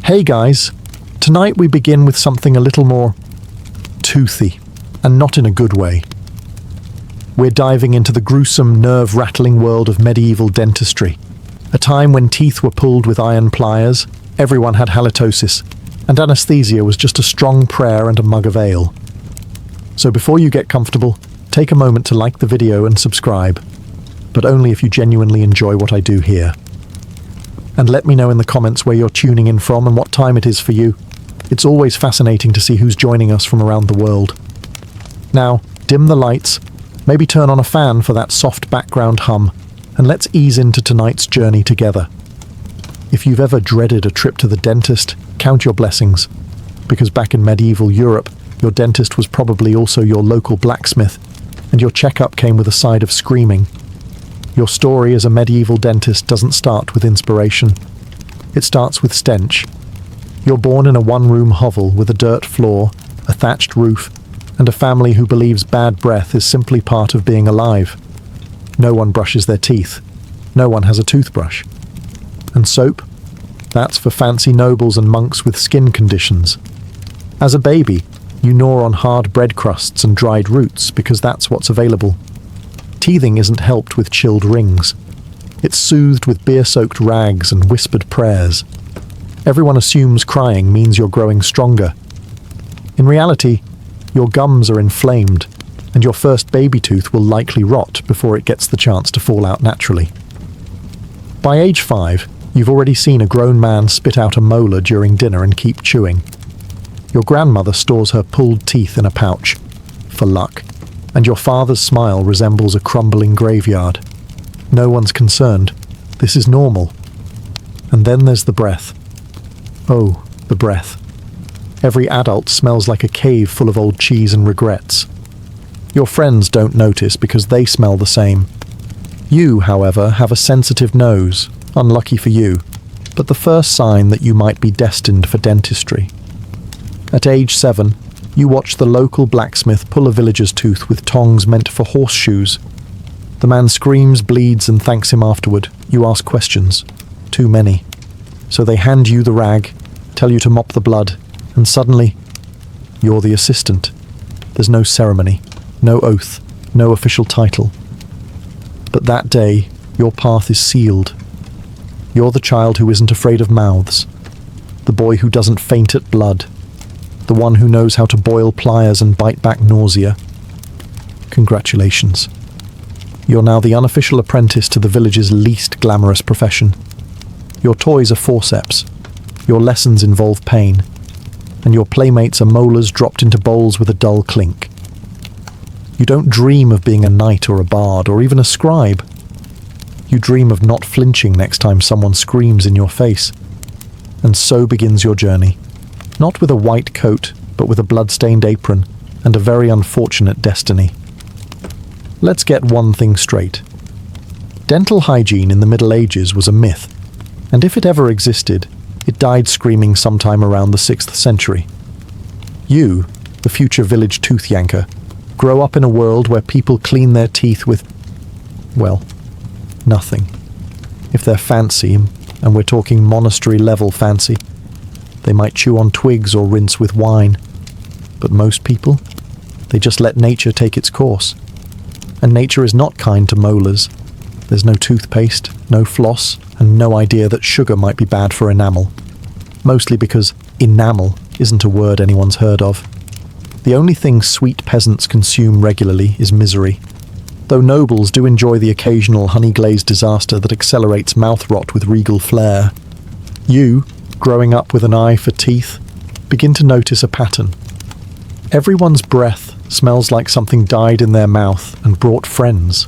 Hey guys, tonight we begin with something a little more toothy, and not in a good way. We're diving into the gruesome, nerve-rattling world of medieval dentistry, a time when teeth were pulled with iron pliers, everyone had halitosis, and anesthesia was just a strong prayer and a mug of ale. So before you get comfortable, take a moment to like the video and subscribe, but only if you genuinely enjoy what I do here. And let me know in the comments where you're tuning in from and what time it is for you. It's always fascinating to see who's joining us from around the world. Now, dim the lights, maybe turn on a fan for that soft background hum, and let's ease into tonight's journey together. If you've ever dreaded a trip to the dentist, count your blessings, because back in medieval Europe, your dentist was probably also your local blacksmith, and your checkup came with a side of screaming. Your story as a medieval dentist doesn't start with inspiration. It starts with stench. You're born in a one-room hovel with a dirt floor, a thatched roof, and a family who believes bad breath is simply part of being alive. No one brushes their teeth. No one has a toothbrush. And soap? That's for fancy nobles and monks with skin conditions. As a baby, you gnaw on hard bread crusts and dried roots because that's what's available. Teething isn't helped with chilled rings. It's soothed with beer-soaked rags and whispered prayers. Everyone assumes crying means you're growing stronger. In reality, your gums are inflamed, and your first baby tooth will likely rot before it gets the chance to fall out naturally. By age 5, you've already seen a grown man spit out a molar during dinner and keep chewing. Your grandmother stores her pulled teeth in a pouch, for luck, and your father's smile resembles a crumbling graveyard. No one's concerned. This is normal. And then there's the breath. Oh, the breath. Every adult smells like a cave full of old cheese and regrets. Your friends don't notice because they smell the same. You, however, have a sensitive nose, unlucky for you, but the first sign that you might be destined for dentistry. At age 7, you watch the local blacksmith pull a villager's tooth with tongs meant for horseshoes. The man screams, bleeds, and thanks him afterward. You ask questions. Too many. So they hand you the rag, tell you to mop the blood, and suddenly, you're the assistant. There's no ceremony, no oath, no official title. But that day, your path is sealed. You're the child who isn't afraid of mouths, the boy who doesn't faint at blood, the one who knows how to boil pliers and bite back nausea. Congratulations. You're now the unofficial apprentice to the village's least glamorous profession. Your toys are forceps, your lessons involve pain, and your playmates are molars dropped into bowls with a dull clink. You don't dream of being a knight or a bard or even a scribe. You dream of not flinching next time someone screams in your face. And so begins your journey. Not with a white coat, but with a blood-stained apron and a very unfortunate destiny. Let's get one thing straight. Dental hygiene in the Middle Ages was a myth, and if it ever existed, it died screaming sometime around the 6th century. You, the future village tooth yanker, grow up in a world where people clean their teeth with, well, nothing. If they're fancy, and we're talking monastery-level fancy, they might chew on twigs or rinse with wine. But most people, they just let nature take its course. And nature is not kind to molars. There's no toothpaste, no floss, and no idea that sugar might be bad for enamel. Mostly because enamel isn't a word anyone's heard of. The only thing sweet peasants consume regularly is misery. Though nobles do enjoy the occasional honey-glazed disaster that accelerates mouth rot with regal flair, you, growing up with an eye for teeth, begin to notice a pattern. Everyone's breath smells like something died in their mouth and brought friends.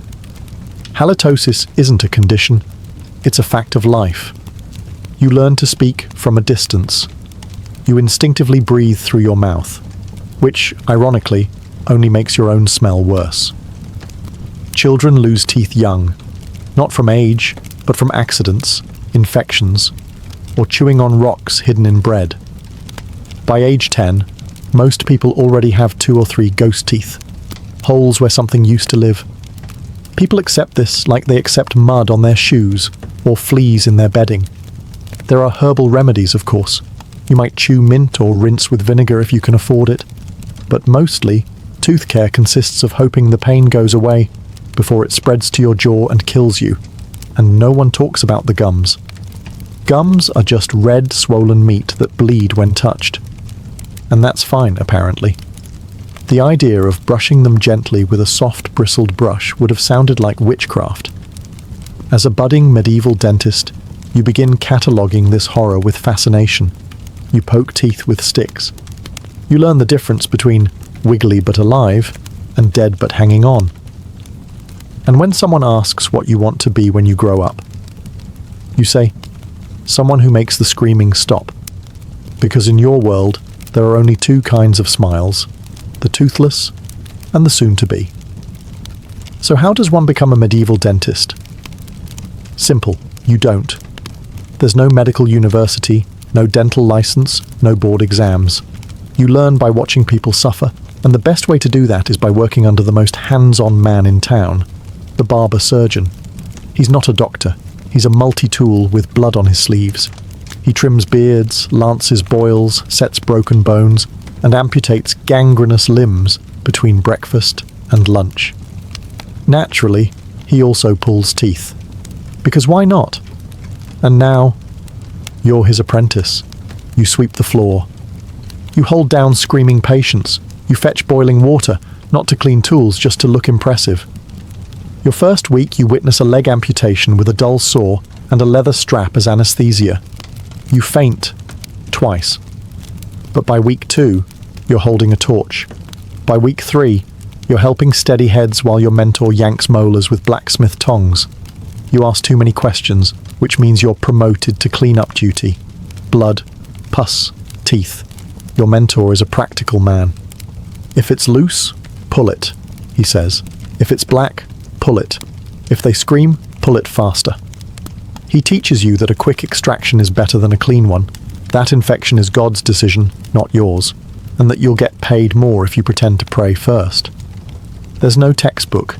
Halitosis isn't a condition, it's a fact of life. You learn to speak from a distance. You instinctively breathe through your mouth, which, ironically, only makes your own smell worse. Children lose teeth young, not from age, but from accidents, infections, or chewing on rocks hidden in bread. By age 10, most people already have 2 or 3 ghost teeth, holes where something used to live. People accept this like they accept mud on their shoes or fleas in their bedding. There are herbal remedies, of course, You might chew mint or rinse with vinegar if you can afford it. But mostly, tooth care consists of hoping the pain goes away before it spreads to your jaw and kills you. And no one talks about the gums. Gums are just red, swollen meat that bleed when touched. And that's fine, apparently. The idea of brushing them gently with a soft, bristled brush would have sounded like witchcraft. As a budding medieval dentist, you begin cataloguing this horror with fascination. You poke teeth with sticks. You learn the difference between wiggly but alive and dead but hanging on. And when someone asks what you want to be when you grow up, you say, someone who makes the screaming stop. Because in your world, there are only two kinds of smiles, the toothless and the soon-to-be. So how does one become a medieval dentist? Simple, you don't. There's no medical university, no dental license, no board exams. You learn by watching people suffer, and the best way to do that is by working under the most hands-on man in town, the barber surgeon. He's not a doctor. He's a multi-tool with blood on his sleeves. He trims beards, lances boils, sets broken bones, and amputates gangrenous limbs between breakfast and lunch. Naturally, he also pulls teeth. Because why not? And now, you're his apprentice. You sweep the floor. You hold down screaming patients. You fetch boiling water, not to clean tools, just to look impressive. Your first week, you witness a leg amputation with a dull saw and a leather strap as anesthesia. You faint twice. But by week 2, you're holding a torch. By week 3, you're helping steady heads while your mentor yanks molars with blacksmith tongs. You ask too many questions, which means you're promoted to clean-up duty. Blood, pus, teeth. Your mentor is a practical man. If it's loose, pull it, he says. If it's black, pull it. If they scream, pull it faster. He teaches you that a quick extraction is better than a clean one. That infection is God's decision, not yours, and that you'll get paid more if you pretend to pray first. There's no textbook,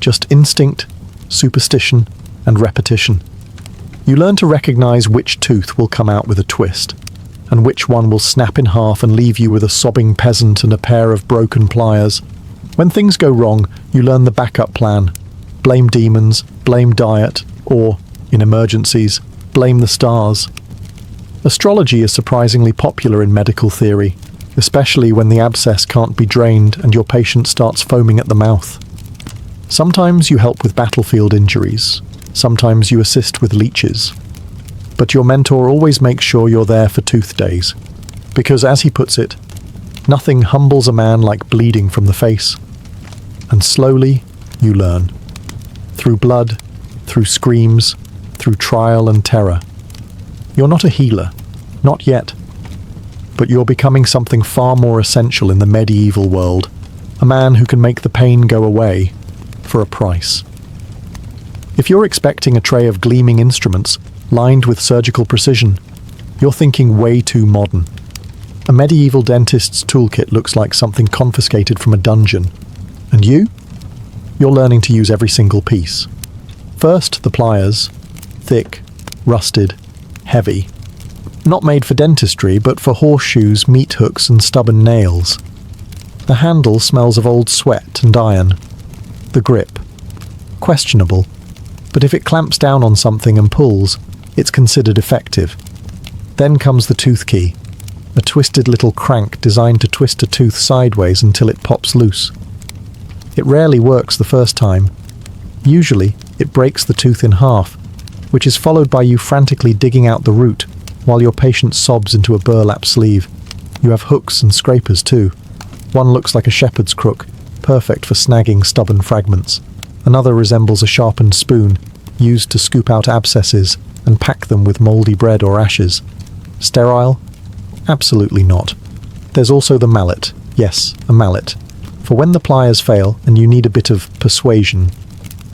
just instinct, superstition, and repetition. You learn to recognize which tooth will come out with a twist, and which one will snap in half and leave you with a sobbing peasant and a pair of broken pliers. When things go wrong, you learn the backup plan. Blame demons, blame diet, or, in emergencies, blame the stars. Astrology is surprisingly popular in medical theory, especially when the abscess can't be drained and your patient starts foaming at the mouth. Sometimes you help with battlefield injuries. Sometimes you assist with leeches. But your mentor always makes sure you're there for tooth days. Because, as he puts it, nothing humbles a man like bleeding from the face. And slowly, you learn. Through blood, through screams, through trial and terror. You're not a healer. Not yet. But you're becoming something far more essential in the medieval world. A man who can make the pain go away for a price. If you're expecting a tray of gleaming instruments, lined with surgical precision, you're thinking way too modern. A medieval dentist's toolkit looks like something confiscated from a dungeon. And you? You're learning to use every single piece. First, the pliers. Thick, rusted, heavy. Not made for dentistry, but for horseshoes, meat hooks, and stubborn nails. The handle smells of old sweat and iron. The grip. Questionable. But if it clamps down on something and pulls, it's considered effective. Then comes the tooth key, a twisted little crank designed to twist a tooth sideways until it pops loose. It rarely works the first time. Usually, it breaks the tooth in half, which is followed by you frantically digging out the root while your patient sobs into a burlap sleeve. You have hooks and scrapers too. One looks like a shepherd's crook, perfect for snagging stubborn fragments. Another resembles a sharpened spoon, used to scoop out abscesses and pack them with mouldy bread or ashes. Sterile? Absolutely not. There's also the mallet. Yes, a mallet. For when the pliers fail and you need a bit of persuasion,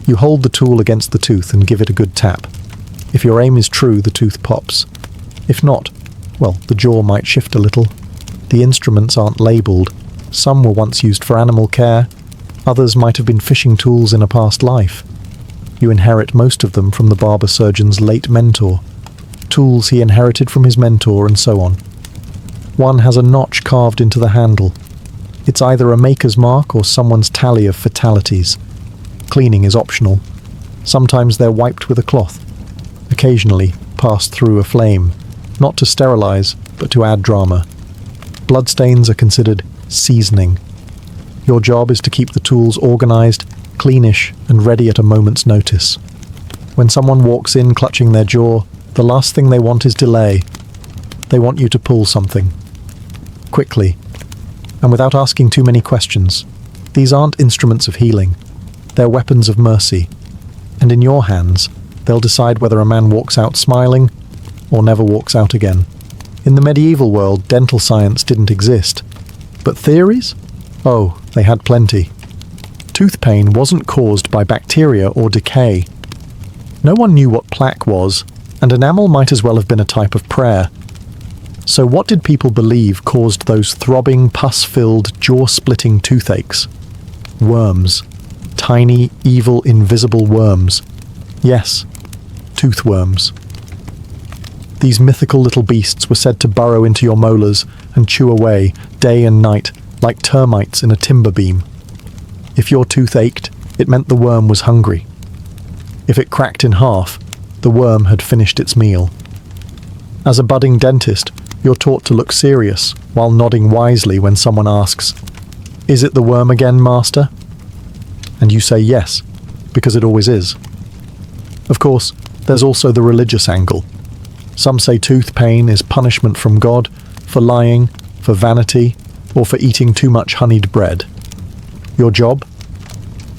you hold the tool against the tooth and give it a good tap. If your aim is true, the tooth pops. If not, well, the jaw might shift a little. The instruments aren't labelled. Some were once used for animal care. Others might have been fishing tools in a past life. You inherit most of them from the barber surgeon's late mentor. Tools he inherited from his mentor, and so on. One has a notch carved into the handle. It's either a maker's mark or someone's tally of fatalities. Cleaning is optional. Sometimes they're wiped with a cloth. Occasionally passed through a flame, not to sterilize, but to add drama. Bloodstains are considered seasoning. Your job is to keep the tools organized, cleanish, and ready at a moment's notice. When someone walks in clutching their jaw, the last thing they want is delay. They want you to pull something. Quickly. And without asking too many questions. These aren't instruments of healing. They're weapons of mercy. And in your hands, they'll decide whether a man walks out smiling or never walks out again. In the medieval world, dental science didn't exist. But theories? Oh, they had plenty. Tooth pain wasn't caused by bacteria or decay. No one knew what plaque was, and enamel might as well have been a type of prayer. So what did people believe caused those throbbing, pus-filled, jaw-splitting toothaches? Worms. Tiny, evil, invisible worms. Yes, toothworms. These mythical little beasts were said to burrow into your molars and chew away, day and night, like termites in a timber beam. If your tooth ached, it meant the worm was hungry. If it cracked in half, the worm had finished its meal. As a budding dentist, you're taught to look serious, while nodding wisely when someone asks, "Is it the worm again, master?" And you say yes, because it always is. Of course, there's also the religious angle. Some say tooth pain is punishment from God for lying, for vanity, or for eating too much honeyed bread. Your job?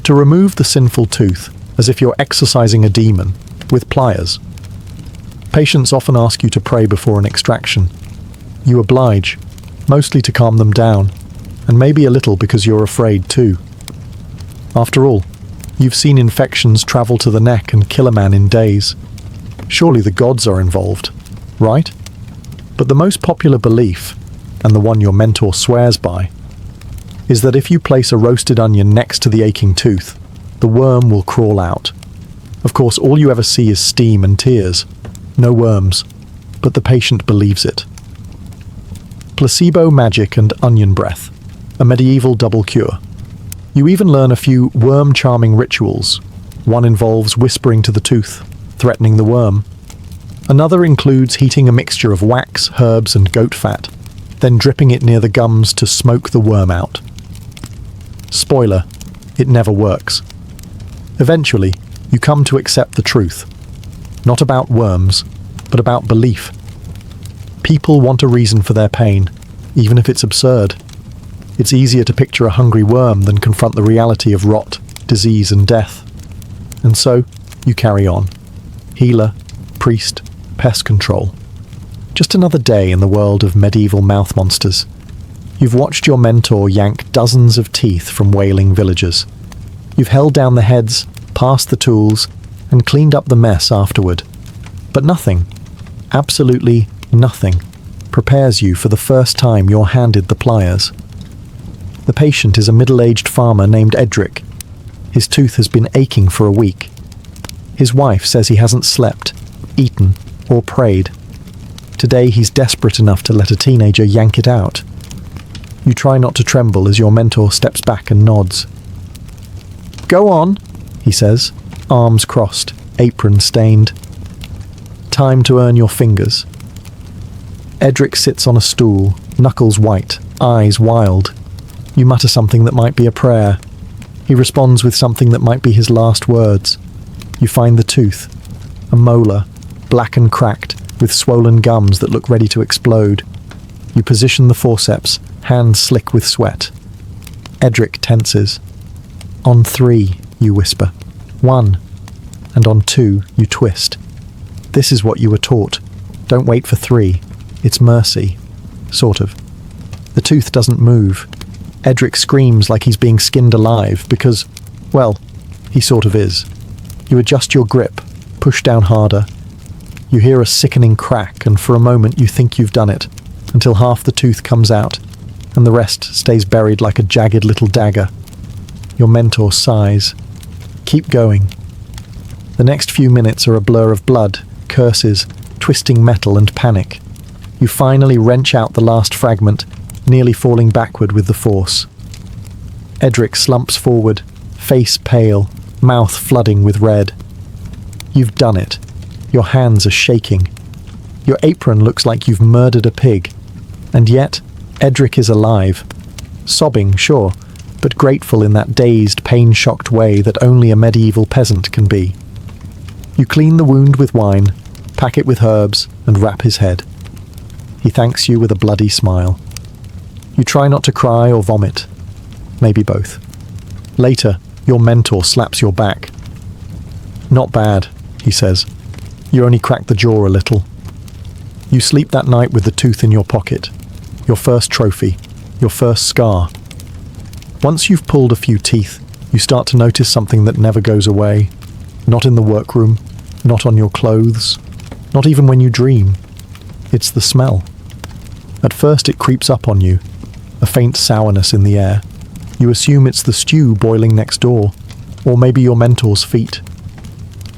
To remove the sinful tooth, as if you're exorcising a demon, with pliers. Patients often ask you to pray before an extraction. You oblige, mostly to calm them down, and maybe a little because you're afraid too. After all, you've seen infections travel to the neck and kill a man in days. Surely the gods are involved, right? But the most popular belief, and the one your mentor swears by, is that if you place a roasted onion next to the aching tooth, the worm will crawl out. Of course, all you ever see is steam and tears. No worms, but the patient believes it. Placebo magic and onion breath, a medieval double cure. You even learn a few worm-charming rituals. One involves whispering to the tooth, threatening the worm. Another includes heating a mixture of wax, herbs, and goat fat, then dripping it near the gums to smoke the worm out. Spoiler, it never works. Eventually, you come to accept the truth. Not about worms, but about belief. People want a reason for their pain, even if it's absurd. It's easier to picture a hungry worm than confront the reality of rot, disease, and death. And so, you carry on. Healer, priest, pest control. Just another day in the world of medieval mouth monsters. You've watched your mentor yank dozens of teeth from wailing villagers. You've held down the heads, passed the tools, and cleaned up the mess afterward. But nothing, absolutely nothing, prepares you for the first time you're handed the pliers. The patient is a middle-aged farmer named Edric. His tooth has been aching for a week. His wife says he hasn't slept, eaten, or prayed. Today he's desperate enough to let a teenager yank it out. You try not to tremble as your mentor steps back and nods. "Go on," he says, arms crossed, apron stained. Time to earn your fingers. Edric sits on a stool, knuckles white, eyes wild. You mutter something that might be a prayer. He responds with something that might be his last words. You find the tooth, a molar, black and cracked, with swollen gums that look ready to explode. You position the forceps, hands slick with sweat. Edric tenses. "On 3, you whisper. 1. And on 2, you twist. This is what you were taught. Don't wait for 3. It's mercy. Sort of. The tooth doesn't move. Edric screams like he's being skinned alive because, well, he sort of is. You adjust your grip, push down harder. You hear a sickening crack, and for a moment you think you've done it, until half the tooth comes out, and the rest stays buried like a jagged little dagger. Your mentor sighs. Keep going. The next few minutes are a blur of blood, curses, twisting metal, and panic. You finally wrench out the last fragment, nearly falling backward with the force. Edric slumps forward, face pale, mouth flooding with red. You've done it. Your hands are shaking. Your apron looks like you've murdered a pig. And yet, Edric is alive. Sobbing, sure, but grateful in that dazed, pain-shocked way that only a medieval peasant can be. You clean the wound with wine, pack it with herbs, and wrap his head. He thanks you with a bloody smile. You try not to cry or vomit. Maybe both. Later, your mentor slaps your back. "Not bad," he says. "You only cracked the jaw a little." You sleep that night with the tooth in your pocket. Your first trophy. Your first scar. Once you've pulled a few teeth, you start to notice something that never goes away. Not in the workroom, not on your clothes, not even when you dream. It's the smell. At first it creeps up on you, a faint sourness in the air. You assume it's the stew boiling next door, or maybe your mentor's feet.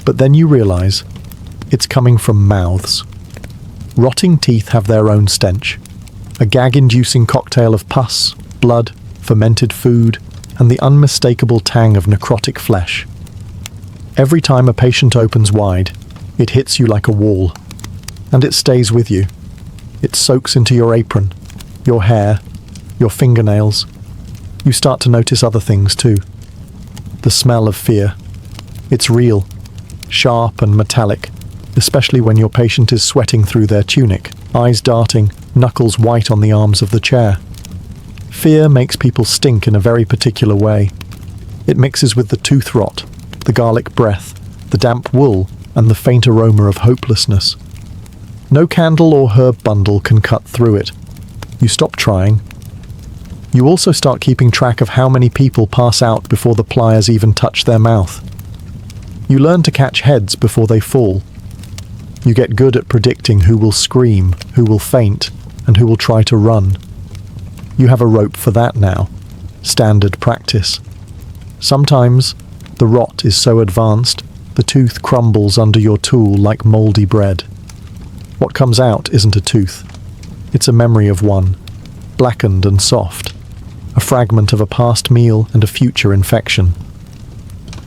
But then you realize it's coming from mouths. Rotting teeth have their own stench. A gag-inducing cocktail of pus, blood, fermented food, and the unmistakable tang of necrotic flesh. Every time a patient opens wide, it hits you like a wall. And it stays with you. It soaks into your apron, your hair, your fingernails. You start to notice other things too. The smell of fear. It's real, sharp and metallic, especially when your patient is sweating through their tunic, eyes darting, knuckles white on the arms of the chair. Fear makes people stink in a very particular way. It mixes with the tooth rot, the garlic breath, the damp wool, and the faint aroma of hopelessness. No candle or herb bundle can cut through it. You stop trying. You also start keeping track of how many people pass out before the pliers even touch their mouth. You learn to catch heads before they fall. You get good at predicting who will scream, who will faint, and who will try to run. You have a rope for that now. Standard practice. Sometimes, the rot is so advanced, the tooth crumbles under your tool like mouldy bread. What comes out isn't a tooth. It's a memory of one, blackened and soft, a fragment of a past meal and a future infection.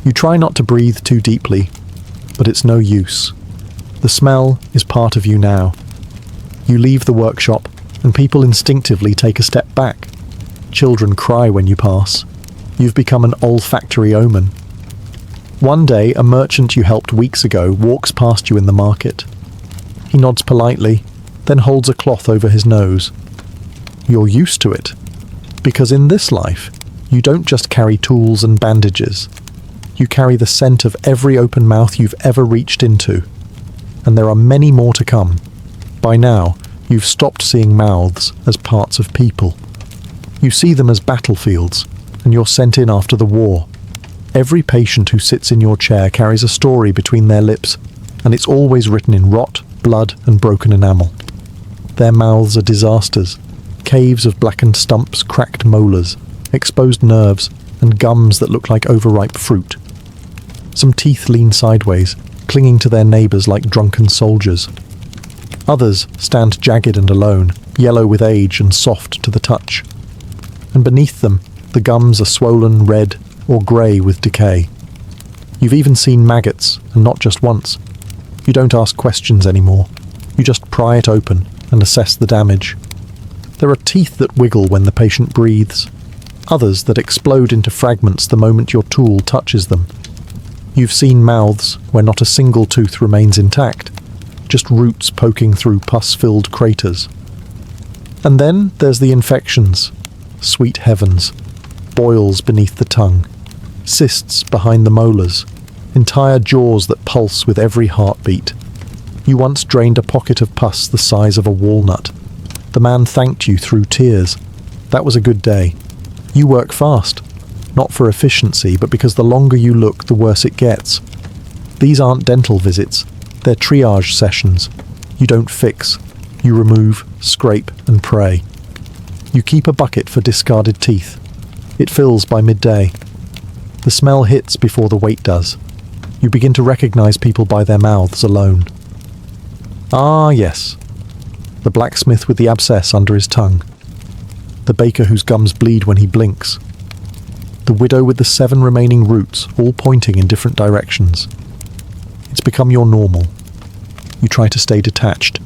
You try not to breathe too deeply, but it's no use. The smell is part of you now. You leave the workshop, and people instinctively take a step back. Children cry when you pass. You've become an olfactory omen. One day, a merchant you helped weeks ago walks past you in the market. He nods politely, then holds a cloth over his nose. You're used to it, because in this life, you don't just carry tools and bandages. You carry the scent of every open mouth you've ever reached into. And there are many more to come. By now, you've stopped seeing mouths as parts of people. You see them as battlefields, and you're sent in after the war. Every patient who sits in your chair carries a story between their lips, and it's always written in rot, blood, and broken enamel. Their mouths are disasters, caves of blackened stumps, cracked molars, exposed nerves, and gums that look like overripe fruit. Some teeth lean sideways, clinging to their neighbours like drunken soldiers. Others stand jagged and alone, yellow with age and soft to the touch. And beneath them, the gums are swollen red or grey with decay. You've even seen maggots, and not just once. You don't ask questions anymore. You just pry it open and assess the damage. There are teeth that wiggle when the patient breathes, others that explode into fragments the moment your tool touches them. You've seen mouths where not a single tooth remains intact, just roots poking through pus-filled craters. And then there's the infections. Sweet heavens. Boils beneath the tongue. Cysts behind the molars. Entire jaws that pulse with every heartbeat. You once drained a pocket of pus the size of a walnut. The man thanked you through tears. That was a good day. You work fast. Not for efficiency, but because the longer you look, the worse it gets. These aren't dental visits. They're triage sessions. You don't fix. You remove, scrape, and pray. You keep a bucket for discarded teeth. It fills by midday. The smell hits before the weight does. You begin to recognize people by their mouths alone. Ah, yes. the blacksmith with the abscess under his tongue, the baker whose gums bleed when he blinks, the widow with the 7 remaining roots, all pointing in different directions. It's become your normal. You try to stay detached,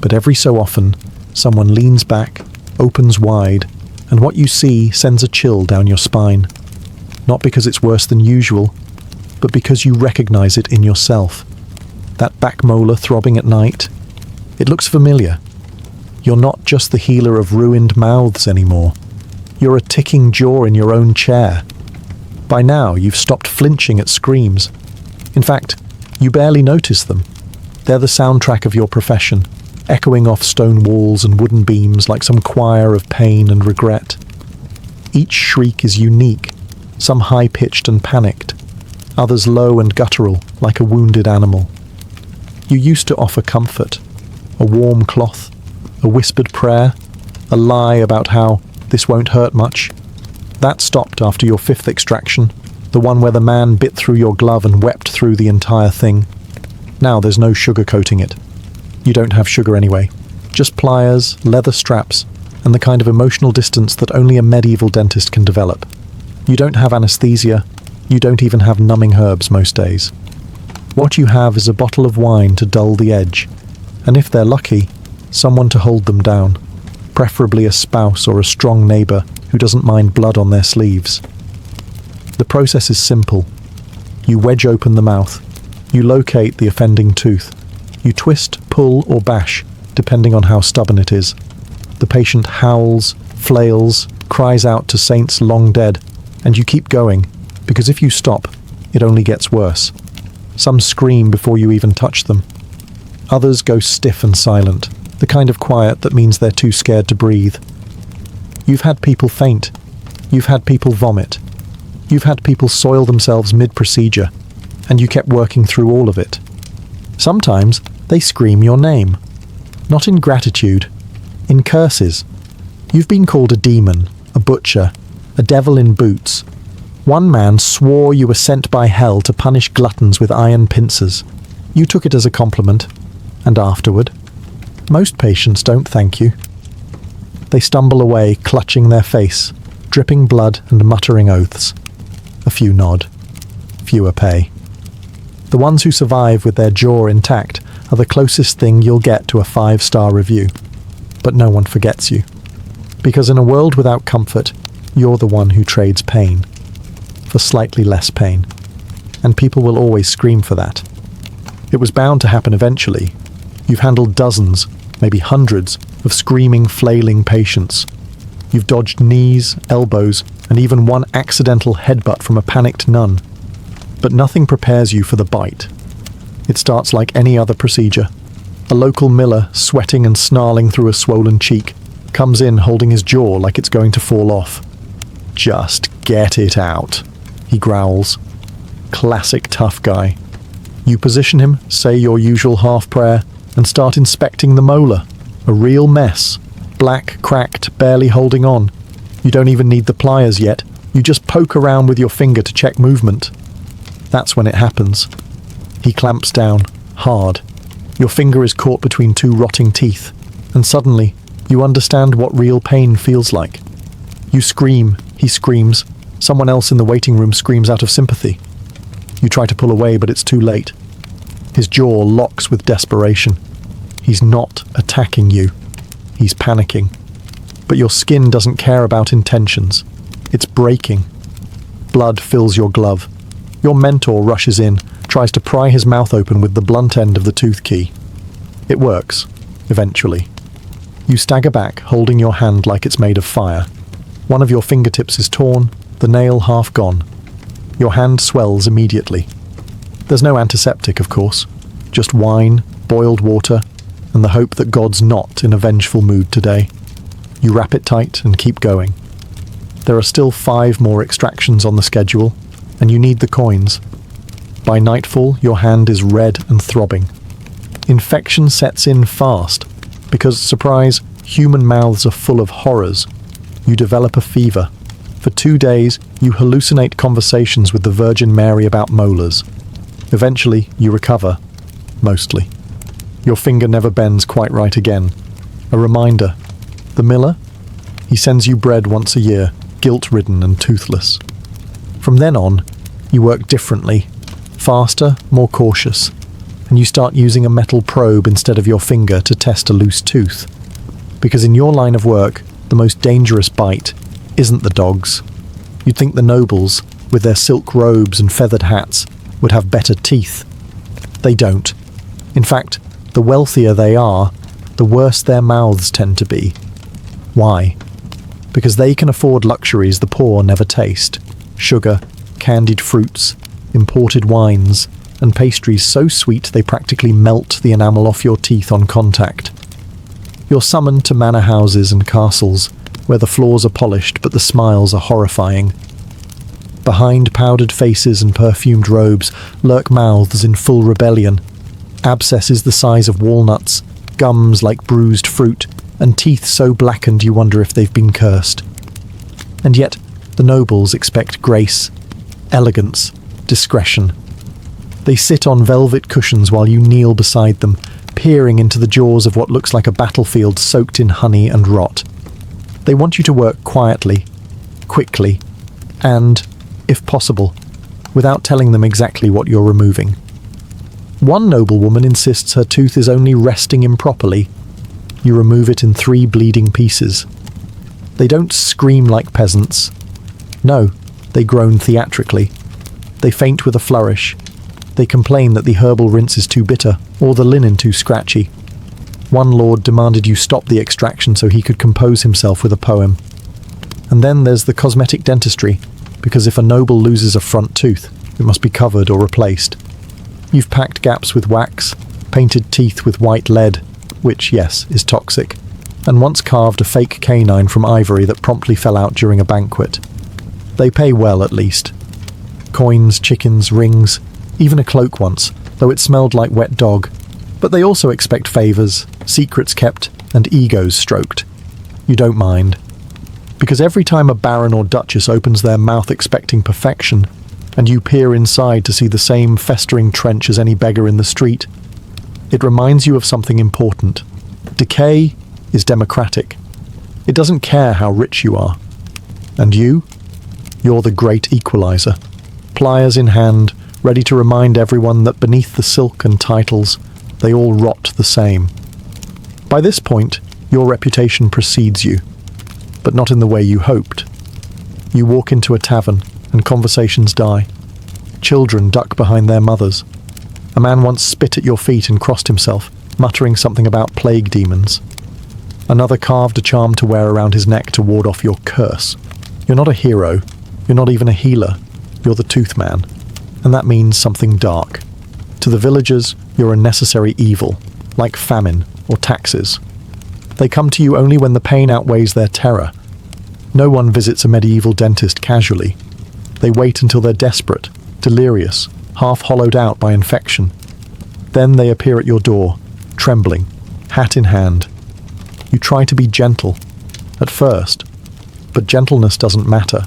but every so often, someone leans back, opens wide, and what you see sends a chill down your spine. Not because it's worse than usual, but because you recognize it in yourself. That back molar throbbing at night, it looks familiar. You're not just the healer of ruined mouths anymore. You're a ticking jaw in your own chair. By now, you've stopped flinching at screams. In fact, you barely notice them. They're the soundtrack of your profession, echoing off stone walls and wooden beams like some choir of pain and regret. Each shriek is unique, some high-pitched and panicked, others low and guttural like a wounded animal. You used to offer comfort, a warm cloth, a whispered prayer, a lie about how this won't hurt much. That stopped after your 5th extraction, the one where the man bit through your glove and wept through the entire thing. Now there's no sugarcoating it. You don't have sugar anyway. Just pliers, leather straps, and the kind of emotional distance that only a medieval dentist can develop. You don't have anesthesia. You don't even have numbing herbs most days. What you have is a bottle of wine to dull the edge, and if they're lucky, someone to hold them down, preferably a spouse or a strong neighbour who doesn't mind blood on their sleeves. The process is simple. You wedge open the mouth. You locate the offending tooth. You twist, pull, or bash, depending on how stubborn it is. The patient howls, flails, cries out to saints long dead, and you keep going, because if you stop, it only gets worse. Some scream before you even touch them. Others go stiff and silent, the kind of quiet that means they're too scared to breathe. You've had people faint. You've had people vomit. You've had people soil themselves mid-procedure, and you kept working through all of it. Sometimes they scream your name. Not in gratitude, in curses. You've been called a demon, a butcher, a devil in boots. One man swore you were sent by hell to punish gluttons with iron pincers. You took it as a compliment, and afterward. Most patients don't thank you. They stumble away, clutching their face, dripping blood and muttering oaths. A few nod. Fewer pay. The ones who survive with their jaw intact are the closest thing you'll get to a 5-star review. But no one forgets you. Because in a world without comfort, you're the one who trades pain. For slightly less pain. And people will always scream for that. It was bound to happen eventually. You've handled dozens, maybe hundreds, of screaming, flailing patients. You've dodged knees, elbows, and even one accidental headbutt from a panicked nun. But nothing prepares you for the bite. It starts like any other procedure. A local miller, sweating and snarling through a swollen cheek, comes in holding his jaw like it's going to fall off. "Just get it out," he growls. Classic tough guy. You position him, say your usual half prayer, and start inspecting the molar. A real mess. Black, cracked, barely holding on. You don't even need the pliers yet. You just poke around with your finger to check movement. That's when it happens. He clamps down, hard. Your finger is caught between 2 rotting teeth, and suddenly, you understand what real pain feels like. You scream, he screams. Someone else in the waiting room screams out of sympathy. You try to pull away, but it's too late. His jaw locks with desperation. He's not attacking you. He's panicking. But your skin doesn't care about intentions. It's breaking. Blood fills your glove. Your mentor rushes in, tries to pry his mouth open with the blunt end of the tooth key. It works, eventually. You stagger back, holding your hand like it's made of fire. One of your fingertips is torn, the nail half gone. Your hand swells immediately. There's no antiseptic, of course. Just wine, boiled water, and the hope that God's not in a vengeful mood today. You wrap it tight and keep going. There are still 5 more extractions on the schedule, and you need the coins. By nightfall, your hand is red and throbbing. Infection sets in fast, because, surprise, human mouths are full of horrors. You develop a fever. For 2 days, you hallucinate conversations with the Virgin Mary about molars. Eventually, you recover. Mostly. Your finger never bends quite right again, A reminder. The miller? He sends you bread once a year, guilt-ridden and toothless. From then on, you work differently, faster, more cautious, and you start using a metal probe instead of your finger to test a loose tooth. Because in your line of work, the most dangerous bite isn't the dog's. You'd think the nobles, with their silk robes and feathered hats, would have better teeth. They don't. In fact, the wealthier they are, the worse their mouths tend to be. Why? Because they can afford luxuries the poor never taste. Sugar, candied fruits, imported wines, and pastries so sweet they practically melt the enamel off your teeth on contact. You're summoned to manor houses and castles, where the floors are polished but the smiles are horrifying. Behind powdered faces and perfumed robes lurk mouths in full rebellion, abscesses the size of walnuts, gums like bruised fruit, and teeth so blackened you wonder if they've been cursed. And yet, the nobles expect grace, elegance, discretion. They sit on velvet cushions while you kneel beside them, peering into the jaws of what looks like a battlefield soaked in honey and rot. They want you to work quietly, quickly, and, if possible, without telling them exactly what you're removing. One noblewoman insists her tooth is only resting improperly. You remove it in 3 bleeding pieces. They don't scream like peasants. No, they groan theatrically. They faint with a flourish. They complain that the herbal rinse is too bitter, or the linen too scratchy. One lord demanded you stop the extraction so he could compose himself with a poem. And then there's the cosmetic dentistry, because if a noble loses a front tooth, it must be covered or replaced. You've packed gaps with wax, painted teeth with white lead, which, yes, is toxic, and once carved a fake canine from ivory that promptly fell out during a banquet. They pay well, at least. Coins, chickens, rings, even a cloak once, though it smelled like wet dog. But they also expect favours, secrets kept, and egos stroked. You don't mind. Because every time a baron or duchess opens their mouth expecting perfection, and you peer inside to see the same festering trench as any beggar in the street, it reminds you of something important. Decay is democratic. It doesn't care how rich you are. And you? You're the great equalizer. Pliers in hand, ready to remind everyone that beneath the silk and titles, they all rot the same. By this point, your reputation precedes you, but not in the way you hoped. You walk into a tavern, and conversations die. Children duck behind their mothers. A man once spit at your feet and crossed himself, muttering something about plague demons. Another carved a charm to wear around his neck to ward off your curse. You're not a hero. You're not even a healer. You're the tooth man. And that means something dark. To the villagers, you're a necessary evil, like famine or taxes. They come to you only when the pain outweighs their terror. No one visits a medieval dentist casually. They wait until they're desperate, delirious, half hollowed out by infection. Then they appear at your door, trembling, hat in hand. You try to be gentle, at first, but gentleness doesn't matter.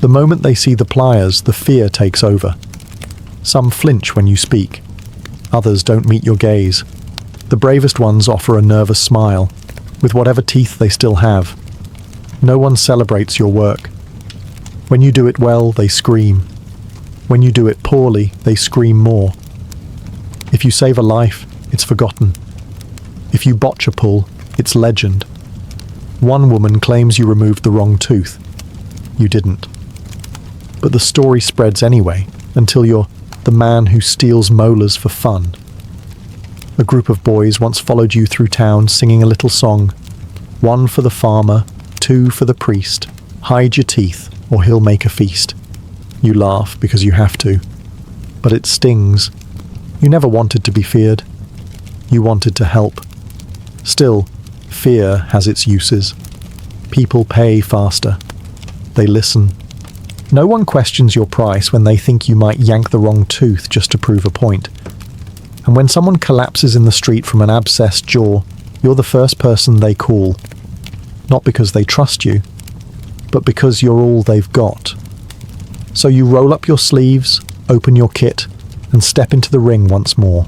The moment they see the pliers, the fear takes over. Some flinch when you speak. Others don't meet your gaze. The bravest ones offer a nervous smile, with whatever teeth they still have. No one celebrates your work. When you do it well, they scream. When you do it poorly, they scream more. If you save a life, it's forgotten. If you botch a pull, it's legend. One woman claims you removed the wrong tooth. You didn't. But the story spreads anyway, until you're the man who steals molars for fun. A group of boys once followed you through town singing a little song. 1 for the farmer, 2 for the priest. Hide your teeth, or he'll make a feast. You laugh because you have to. But it stings. You never wanted to be feared. You wanted to help. Still, fear has its uses. People pay faster. They listen. No one questions your price when they think you might yank the wrong tooth just to prove a point. And when someone collapses in the street from an abscessed jaw, you're the first person they call. Not because they trust you, but because you're all they've got. So you roll up your sleeves, open your kit, and step into the ring once more.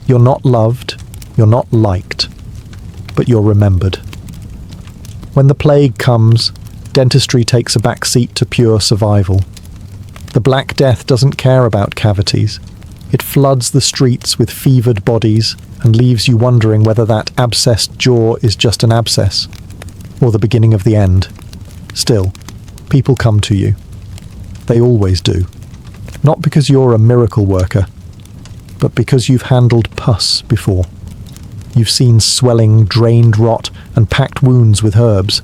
You're not loved, you're not liked. but you're remembered. When the plague comes, dentistry takes a back seat to pure survival. The Black Death doesn't care about cavities. It floods the streets with fevered bodies and leaves you wondering whether that abscessed jaw is just an abscess, or the beginning of the end. Still, people come to you. They always do. Not because you're a miracle worker, but because you've handled pus before. You've seen swelling, drained rot, and packed wounds with herbs.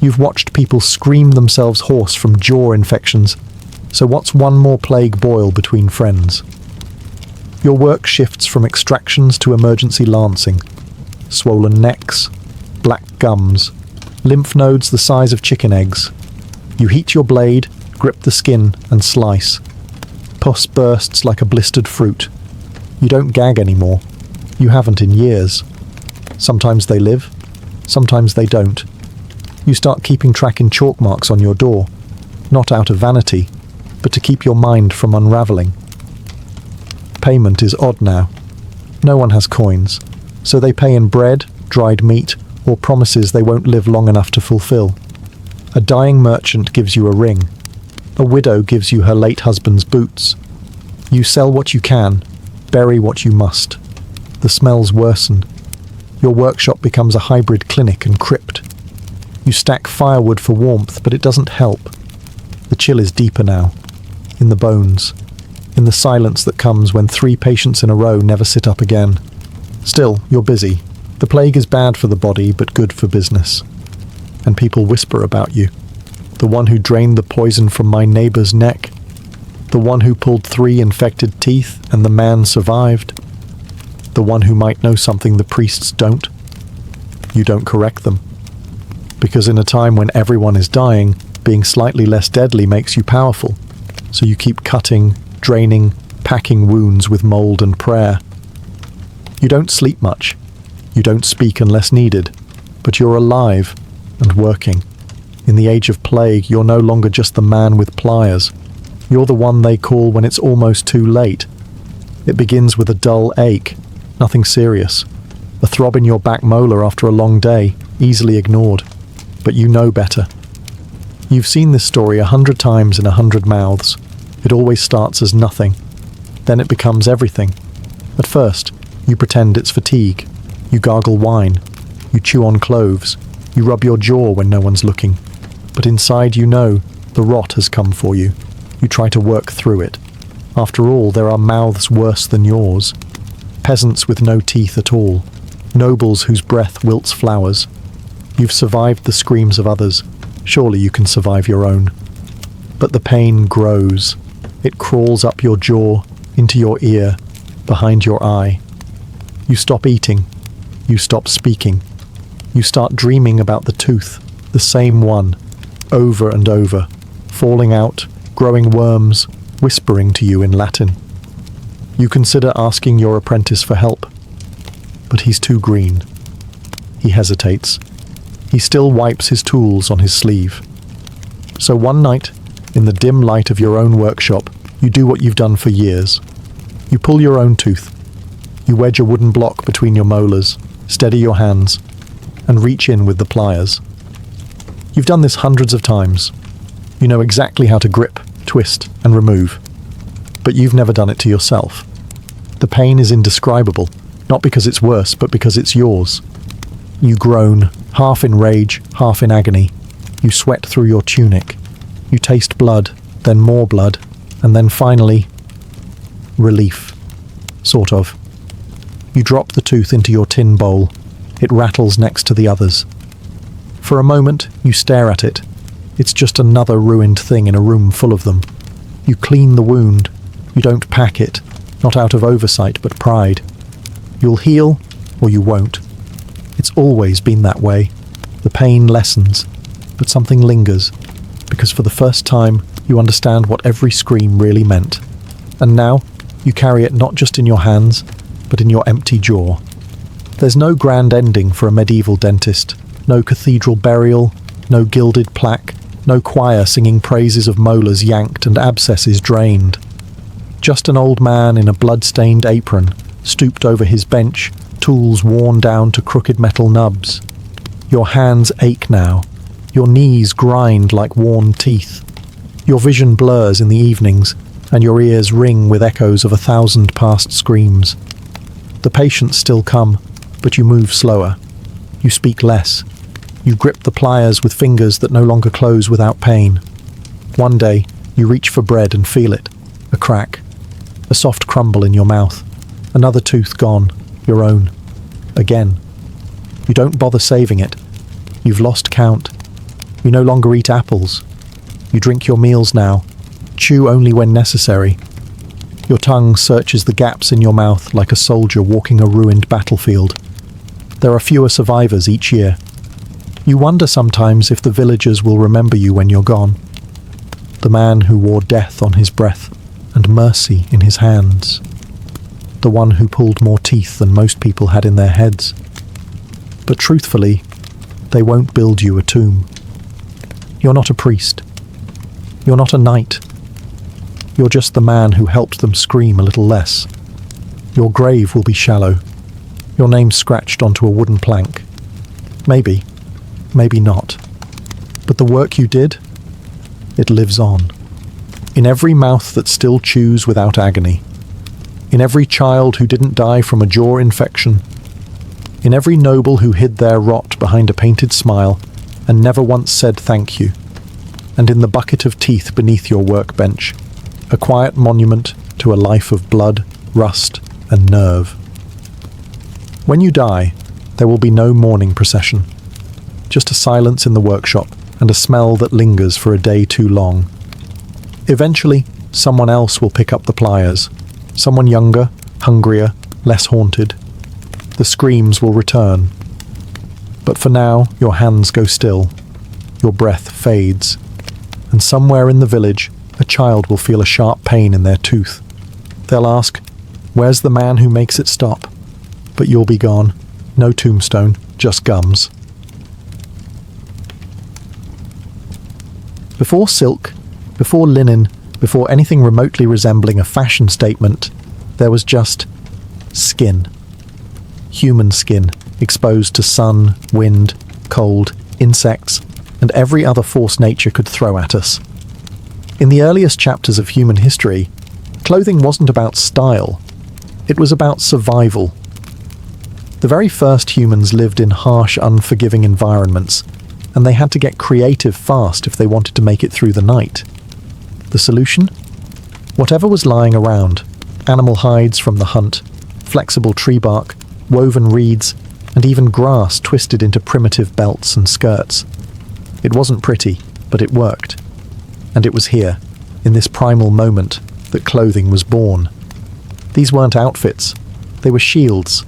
You've watched people scream themselves hoarse from jaw infections. So what's one more plague boil between friends? Your work shifts from extractions to emergency lancing. Swollen necks, black gums, lymph nodes the size of chicken eggs. You heat your blade, grip the skin, and slice. Pus bursts like a blistered fruit. You don't gag anymore. You haven't in years. Sometimes they live, sometimes they don't. You start keeping track in chalk marks on your door, not out of vanity, but to keep your mind from unravelling. Payment is odd now. No one has coins, so they pay in bread, dried meat, or promises they won't live long enough to fulfill. A dying merchant gives you a ring. A widow gives you her late husband's boots. You sell what you can, bury what you must. The smells worsen. Your workshop becomes a hybrid clinic and crypt. You stack firewood for warmth, but it doesn't help. The chill is deeper now, in the bones, in the silence that comes when 3 patients in a row never sit up again. Still, you're busy. The plague is bad for the body, but good for business. And people whisper about you. The one who drained the poison from my neighbour's neck. The one who pulled 3 infected teeth, and the man survived. The one who might know something the priests don't. You don't correct them. Because in a time when everyone is dying, being slightly less deadly makes you powerful. So you keep cutting, draining, packing wounds with mould and prayer. You don't sleep much. You don't speak unless needed. But you're alive and working. In the age of plague, you're no longer just the man with pliers. You're the one they call when it's almost too late. It begins with a dull ache. Nothing serious. A throb in your back molar after a long day, easily ignored. But you know better. You've seen this story 100 times in 100 mouths. It always starts as nothing. Then it becomes everything. At first, you pretend it's fatigue. You gargle wine. You chew on cloves. You rub your jaw when no one's looking. But inside you know the rot has come for you. You try to work through it. After all, there are mouths worse than yours. Peasants with no teeth at all. Nobles whose breath wilts flowers. You've survived the screams of others. Surely you can survive your own. But the pain grows. It crawls up your jaw, into your ear, behind your eye. You stop eating. You stop speaking. You start dreaming about the tooth, the same one, over and over, falling out, growing worms, whispering to you in Latin. You consider asking your apprentice for help, but he's too green. He hesitates. He still wipes his tools on his sleeve. So one night, in the dim light of your own workshop, you do what you've done for years. You pull your own tooth. You wedge a wooden block between your molars, steady your hands, and reach in with the pliers. You've done this hundreds of times. You know exactly how to grip, twist, and remove. But you've never done it to yourself. The pain is indescribable, not because it's worse, but because it's yours. You groan, half in rage, half in agony. You sweat through your tunic. You taste blood, then more blood, and then finally, relief. Sort of. You drop the tooth into your tin bowl. It rattles next to the others. For a moment, you stare at it. It's just another ruined thing in a room full of them. You clean the wound. You don't pack it, not out of oversight but pride. You'll heal, or you won't. It's always been that way. The pain lessens, but something lingers, because for the first time, you understand what every scream really meant. And now, you carry it not just in your hands, but in your empty jaw. There's no grand ending for a medieval dentist, no cathedral burial, no gilded plaque, no choir singing praises of molars yanked and abscesses drained. Just an old man in a blood-stained apron, stooped over his bench, tools worn down to crooked metal nubs. Your hands ache now. Your knees grind like worn teeth. Your vision blurs in the evenings, and your ears ring with echoes of 1,000 past screams. The patients still come, but you move slower. You speak less. You grip the pliers with fingers that no longer close without pain. One day, you reach for bread and feel it. A crack. A soft crumble in your mouth. Another tooth gone. Your own. Again. You don't bother saving it. You've lost count. You no longer eat apples. You drink your meals now. Chew only when necessary. Your tongue searches the gaps in your mouth like a soldier walking a ruined battlefield. There are fewer survivors each year. You wonder sometimes if the villagers will remember you when you're gone. The man who wore death on his breath and mercy in his hands. The one who pulled more teeth than most people had in their heads. But truthfully, they won't build you a tomb. You're not a priest. You're not a knight. You're just the man who helped them scream a little less. Your grave will be shallow. Your name scratched onto a wooden plank. Maybe, maybe not. But the work you did, it lives on. In every mouth that still chews without agony. In every child who didn't die from a jaw infection. In every noble who hid their rot behind a painted smile and never once said thank you. And in the bucket of teeth beneath your workbench, a quiet monument to a life of blood, rust, and nerve. When you die, there will be no mourning procession. Just a silence in the workshop and a smell that lingers for a day too long. Eventually, someone else will pick up the pliers. Someone younger, hungrier, less haunted. The screams will return. But for now, your hands go still. Your breath fades. And somewhere in the village, a child will feel a sharp pain in their tooth. They'll ask, "Where's the man who makes it stop?" But you'll be gone. No tombstone, just gums. Before silk, before linen, before anything remotely resembling a fashion statement, there was just skin. Human skin, exposed to sun, wind, cold, insects, and every other force nature could throw at us. In the earliest chapters of human history, clothing wasn't about style. It was about survival. The very first humans lived in harsh, unforgiving environments, and they had to get creative fast if they wanted to make it through the night. The solution? Whatever was lying around, animal hides from the hunt, flexible tree bark, woven reeds, and even grass twisted into primitive belts and skirts. It wasn't pretty, but it worked. And it was here, in this primal moment, that clothing was born. These weren't outfits, they were shields.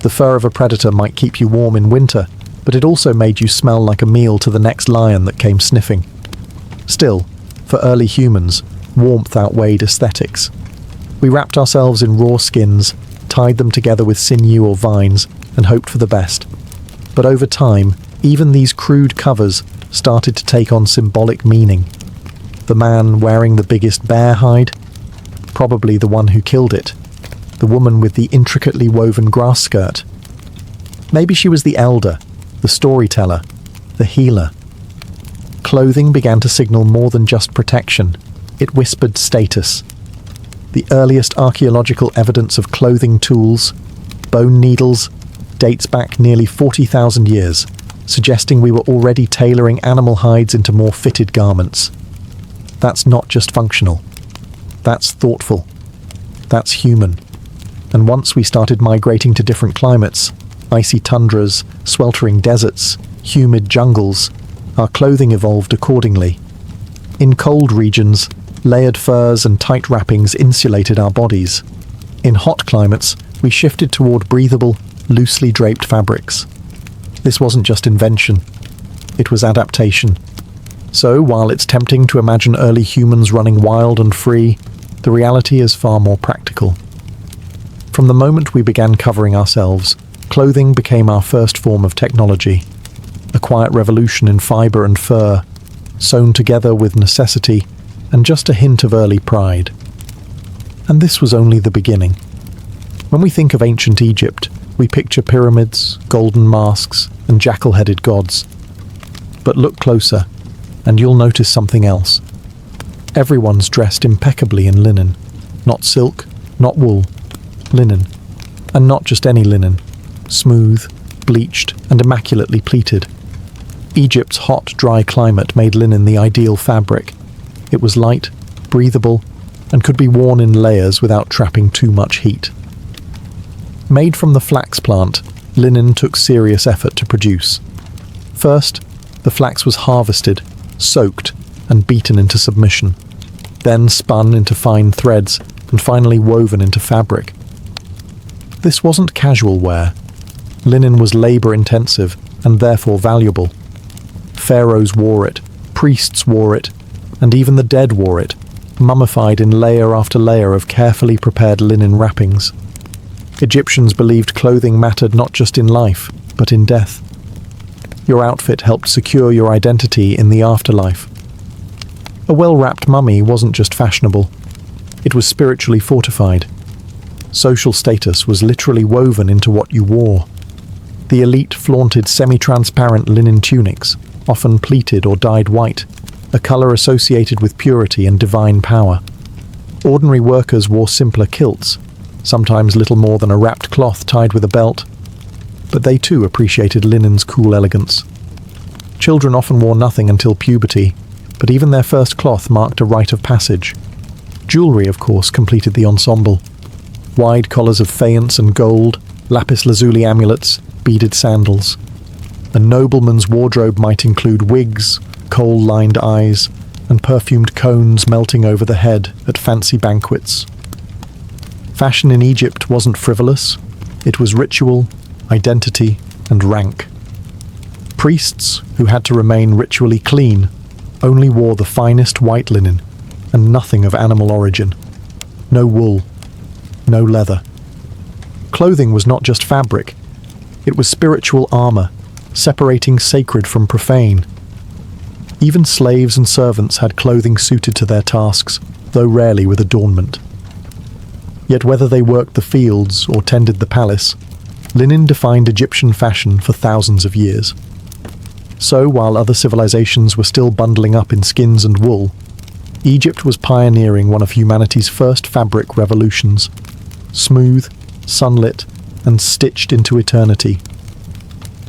The fur of a predator might keep you warm in winter, but it also made you smell like a meal to the next lion that came sniffing. Still, for early humans, warmth outweighed aesthetics. We wrapped ourselves in raw skins, tied them together with sinew or vines, and hoped for the best. But over time, even these crude covers started to take on symbolic meaning. The man wearing the biggest bear hide? Probably the one who killed it. The woman with the intricately woven grass skirt. Maybe she was the elder, the storyteller, the healer. Clothing began to signal more than just protection. It whispered status. The earliest archaeological evidence of clothing tools, bone needles, dates back nearly 40,000 years, suggesting we were already tailoring animal hides into more fitted garments. That's not just functional. That's thoughtful. That's human. And once we started migrating to different climates, icy tundras, sweltering deserts, humid jungles, our clothing evolved accordingly. In cold regions, layered furs and tight wrappings insulated our bodies. In hot climates, we shifted toward breathable, loosely draped fabrics. This wasn't just invention, it was adaptation. So, while it's tempting to imagine early humans running wild and free, the reality is far more practical. From the moment we began covering ourselves, clothing became our first form of technology. A quiet revolution in fibre and fur, sewn together with necessity and just a hint of early pride. And this was only the beginning. When we think of ancient Egypt, We picture pyramids, golden masks, and jackal-headed gods. But look closer, and you'll notice something else. Everyone's dressed impeccably in linen. Not silk, not wool. Linen. And not just any linen. Smooth, bleached, and immaculately pleated. Egypt's hot, dry climate made linen the ideal fabric. It was light, breathable, and could be worn in layers without trapping too much heat. Made from the flax plant, linen took serious effort to produce. First, the flax was harvested, soaked, and beaten into submission, then spun into fine threads, and finally woven into fabric. This wasn't casual wear. Linen was labor-intensive and therefore valuable. Pharaohs wore it, priests wore it, and even the dead wore it, mummified in layer after layer of carefully prepared linen wrappings. Egyptians believed clothing mattered not just in life, but in death. Your outfit helped secure your identity in the afterlife. A well-wrapped mummy wasn't just fashionable. It was spiritually fortified. Social status was literally woven into what you wore. The elite flaunted semi-transparent linen tunics, often pleated or dyed white, a colour associated with purity and divine power. Ordinary workers wore simpler kilts, sometimes little more than a wrapped cloth tied with a belt. But they too appreciated linen's cool elegance. Children often wore nothing until puberty, but even their first cloth marked a rite of passage. Jewellery, of course, completed the ensemble. Wide collars of faience and gold, lapis lazuli amulets, beaded sandals. A nobleman's wardrobe might include wigs, kohl-lined eyes, and perfumed cones melting over the head at fancy banquets. Fashion in Egypt wasn't frivolous. It was ritual, identity, and rank. Priests, who had to remain ritually clean, only wore the finest white linen, and nothing of animal origin. No wool, no leather. Clothing was not just fabric. It was spiritual armor, separating sacred from profane. Even slaves and servants had clothing suited to their tasks, though rarely with adornment. Yet whether they worked the fields or tended the palace, linen defined Egyptian fashion for thousands of years. So, while other civilizations were still bundling up in skins and wool, Egypt was pioneering one of humanity's first fabric revolutions. Smooth, sunlit, and stitched into eternity.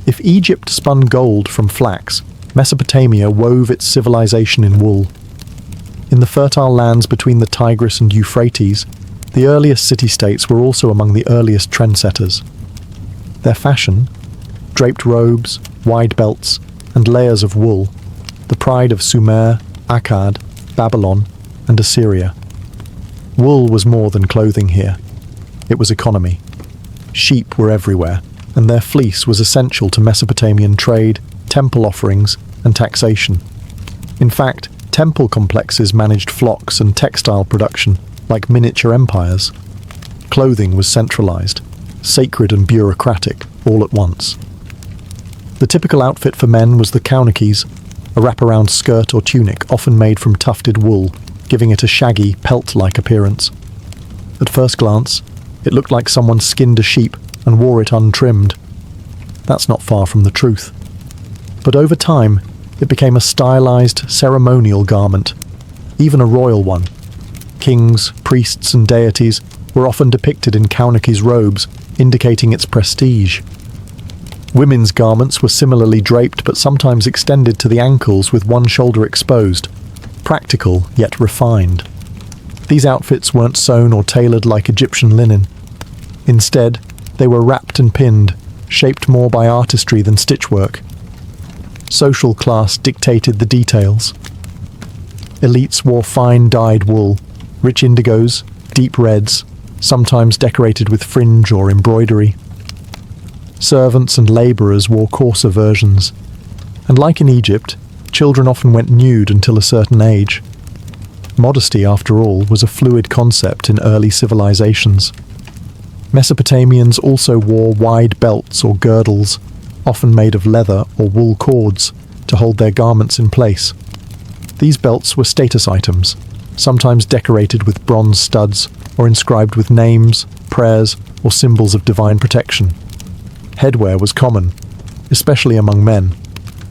If Egypt spun gold from flax, Mesopotamia wove its civilization in wool. In the fertile lands between the Tigris and Euphrates, the earliest city-states were also among the earliest trendsetters. Their fashion, draped robes, wide belts, and layers of wool, the pride of Sumer, Akkad, Babylon, and Assyria. Wool was more than clothing here. It was economy. Sheep were everywhere, and their fleece was essential to Mesopotamian trade, temple offerings, and taxation. In fact, temple complexes managed flocks and textile production like miniature empires. Clothing was centralized, sacred and bureaucratic, all at once. The typical outfit for men was the kaunikes, a wraparound skirt or tunic often made from tufted wool, giving it a shaggy, pelt-like appearance. At first glance, it looked like someone skinned a sheep and wore it untrimmed. That's not far from the truth. But over time, it became a stylized, ceremonial garment, even a royal one. Kings, priests, and deities were often depicted in kaunikes robes, indicating its prestige. Women's garments were similarly draped but sometimes extended to the ankles with one shoulder exposed, practical yet refined. These outfits weren't sewn or tailored like Egyptian linen. Instead, they were wrapped and pinned, shaped more by artistry than stitchwork. Social class dictated the details. Elites wore fine dyed wool, rich indigos, deep reds, sometimes decorated with fringe or embroidery. Servants and labourers wore coarser versions. And like in Egypt, children often went nude until a certain age. Modesty, after all, was a fluid concept in early civilizations. Mesopotamians also wore wide belts or girdles, often made of leather or wool cords, to hold their garments in place. These belts were status items, sometimes decorated with bronze studs or inscribed with names, prayers, or symbols of divine protection. Headwear was common, especially among men.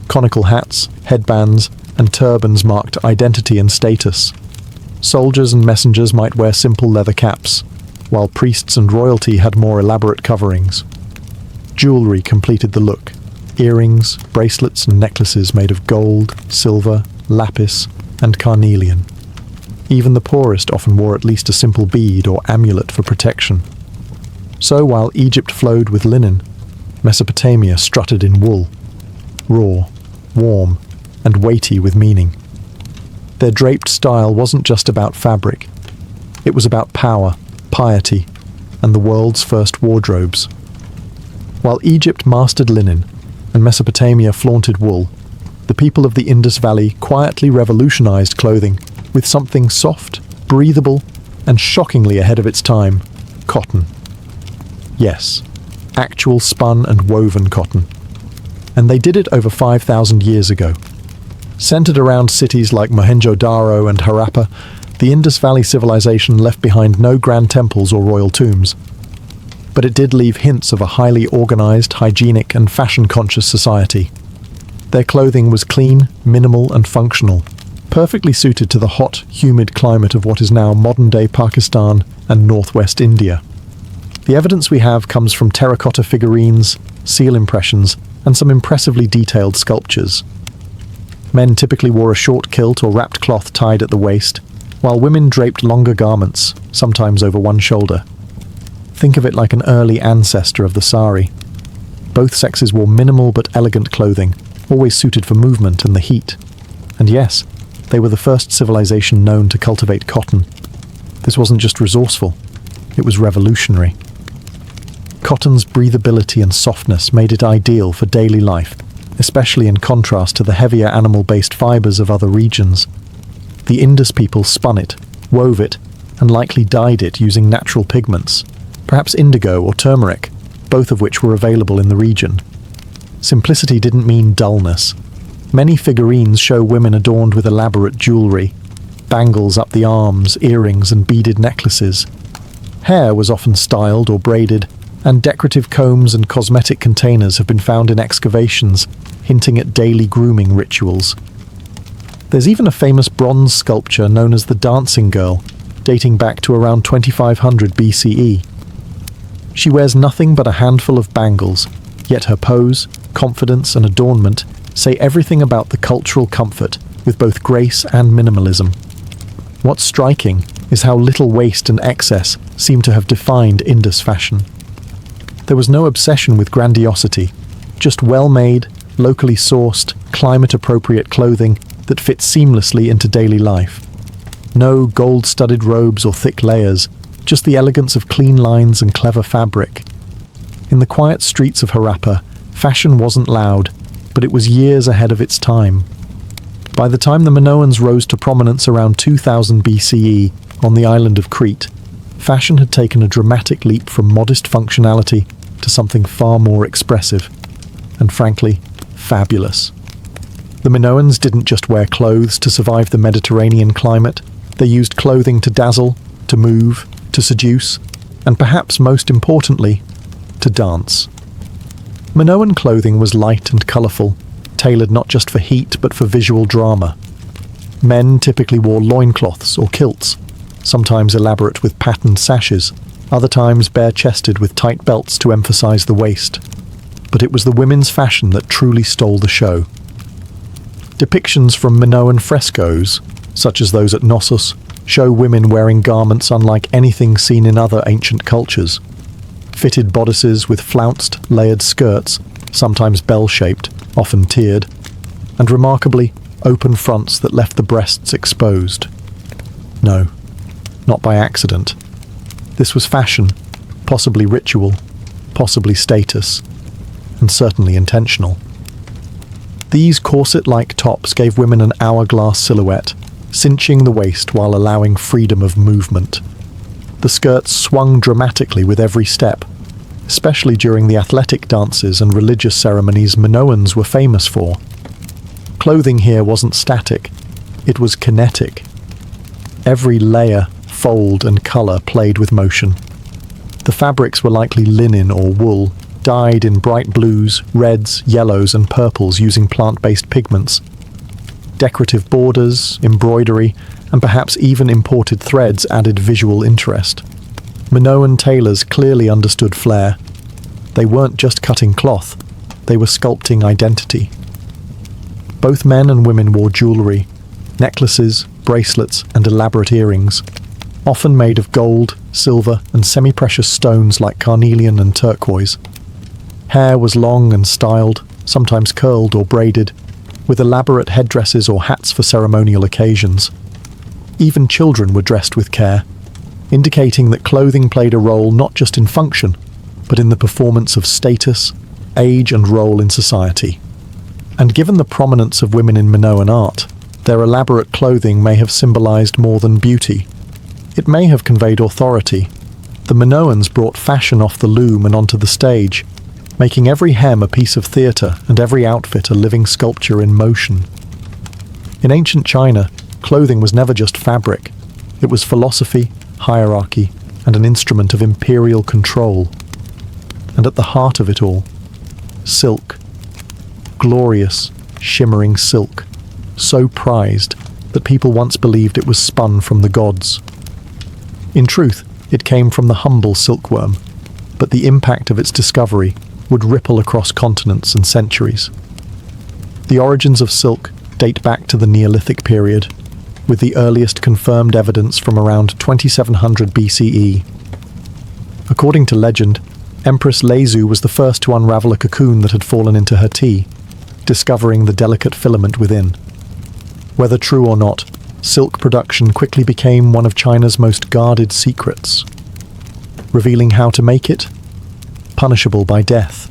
Conical hats, headbands, and turbans marked identity and status. Soldiers and messengers might wear simple leather caps, while priests and royalty had more elaborate coverings. Jewelry completed the look. Earrings, bracelets, and necklaces made of gold, silver, lapis, and carnelian. Even the poorest often wore at least a simple bead or amulet for protection. So while Egypt flowed with linen, Mesopotamia strutted in wool, raw, warm, and weighty with meaning. Their draped style wasn't just about fabric. It was about power, piety, and the world's first wardrobes. While Egypt mastered linen and Mesopotamia flaunted wool, the people of the Indus Valley quietly revolutionized clothing with something soft, breathable, and shockingly ahead of its time: cotton. Yes, actual spun and woven cotton. And they did it over 5,000 years ago. Centered around cities like Mohenjo-Daro and Harappa, the Indus Valley civilization left behind no grand temples or royal tombs. But it did leave hints of a highly organized, hygienic, and fashion-conscious society. Their clothing was clean, minimal, and functional, perfectly suited to the hot, humid climate of what is now modern-day Pakistan and northwest India. The evidence we have comes from terracotta figurines, seal impressions, and some impressively detailed sculptures. Men typically wore a short kilt or wrapped cloth tied at the waist, while women draped longer garments, sometimes over one shoulder. Think of it like an early ancestor of the sari. Both sexes wore minimal but elegant clothing, always suited for movement and the heat. And yes, they were the first civilization known to cultivate cotton. This wasn't just resourceful, it was revolutionary. Cotton's breathability and softness made it ideal for daily life, especially in contrast to the heavier animal-based fibers of other regions. The Indus people spun it, wove it, and likely dyed it using natural pigments, perhaps indigo or turmeric, both of which were available in the region. Simplicity didn't mean dullness. Many figurines show women adorned with elaborate jewelry, bangles up the arms, earrings, and beaded necklaces. Hair was often styled or braided, and decorative combs and cosmetic containers have been found in excavations, hinting at daily grooming rituals. There's even a famous bronze sculpture known as the Dancing Girl, dating back to around 2500 BCE. She wears nothing but a handful of bangles, yet her pose, confidence, and adornment say everything about the cultural comfort with both grace and minimalism. What's striking is how little waste and excess seem to have defined Indus fashion. There was no obsession with grandiosity, just well-made, locally sourced, climate-appropriate clothing that fit seamlessly into daily life. No gold-studded robes or thick layers, just the elegance of clean lines and clever fabric. In the quiet streets of Harappa, fashion wasn't loud, but it was years ahead of its time. By the time the Minoans rose to prominence around 2000 BCE on the island of Crete, fashion had taken a dramatic leap from modest functionality to something far more expressive, and frankly, fabulous. The Minoans didn't just wear clothes to survive the Mediterranean climate, they used clothing to dazzle, to move, to seduce, and perhaps most importantly, to dance. Minoan clothing was light and colourful, tailored not just for heat but for visual drama. Men typically wore loincloths or kilts, sometimes elaborate with patterned sashes, other times bare-chested with tight belts to emphasize the waist. But it was the women's fashion that truly stole the show. Depictions from Minoan frescoes, such as those at Knossos, show women wearing garments unlike anything seen in other ancient cultures. Fitted bodices with flounced, layered skirts, sometimes bell-shaped, often tiered, and remarkably, open fronts that left the breasts exposed. No, not by accident. This was fashion, possibly ritual, possibly status, and certainly intentional. These corset-like tops gave women an hourglass silhouette, cinching the waist while allowing freedom of movement. The skirts swung dramatically with every step, especially during the athletic dances and religious ceremonies Minoans were famous for. Clothing here wasn't static, it was kinetic. Every layer, fold, and colour played with motion. The fabrics were likely linen or wool, dyed in bright blues, reds, yellows, and purples using plant-based pigments. Decorative borders, embroidery, and perhaps even imported threads added visual interest. Minoan tailors clearly understood flair. They weren't just cutting cloth, they were sculpting identity. Both men and women wore jewellery, necklaces, bracelets, and elaborate earrings, often made of gold, silver, and semi-precious stones like carnelian and turquoise. Hair was long and styled, sometimes curled or braided, with elaborate headdresses or hats for ceremonial occasions. Even children were dressed with care, indicating that clothing played a role not just in function, but in the performance of status, age, and role in society. And given the prominence of women in Minoan art, their elaborate clothing may have symbolized more than beauty. It may have conveyed authority. The Minoans brought fashion off the loom and onto the stage, making every hem a piece of theatre and every outfit a living sculpture in motion. In ancient China, clothing was never just fabric. It was philosophy, hierarchy, and an instrument of imperial control. And at the heart of it all, silk. Glorious, shimmering silk, so prized that people once believed it was spun from the gods. In truth, it came from the humble silkworm, but the impact of its discovery would ripple across continents and centuries. The origins of silk date back to the Neolithic period, with the earliest confirmed evidence from around 2700 BCE. According to legend, Empress Leizu was the first to unravel a cocoon that had fallen into her tea, discovering the delicate filament within. Whether true or not, silk production quickly became one of China's most guarded secrets. Revealing how to make it? Punishable by death.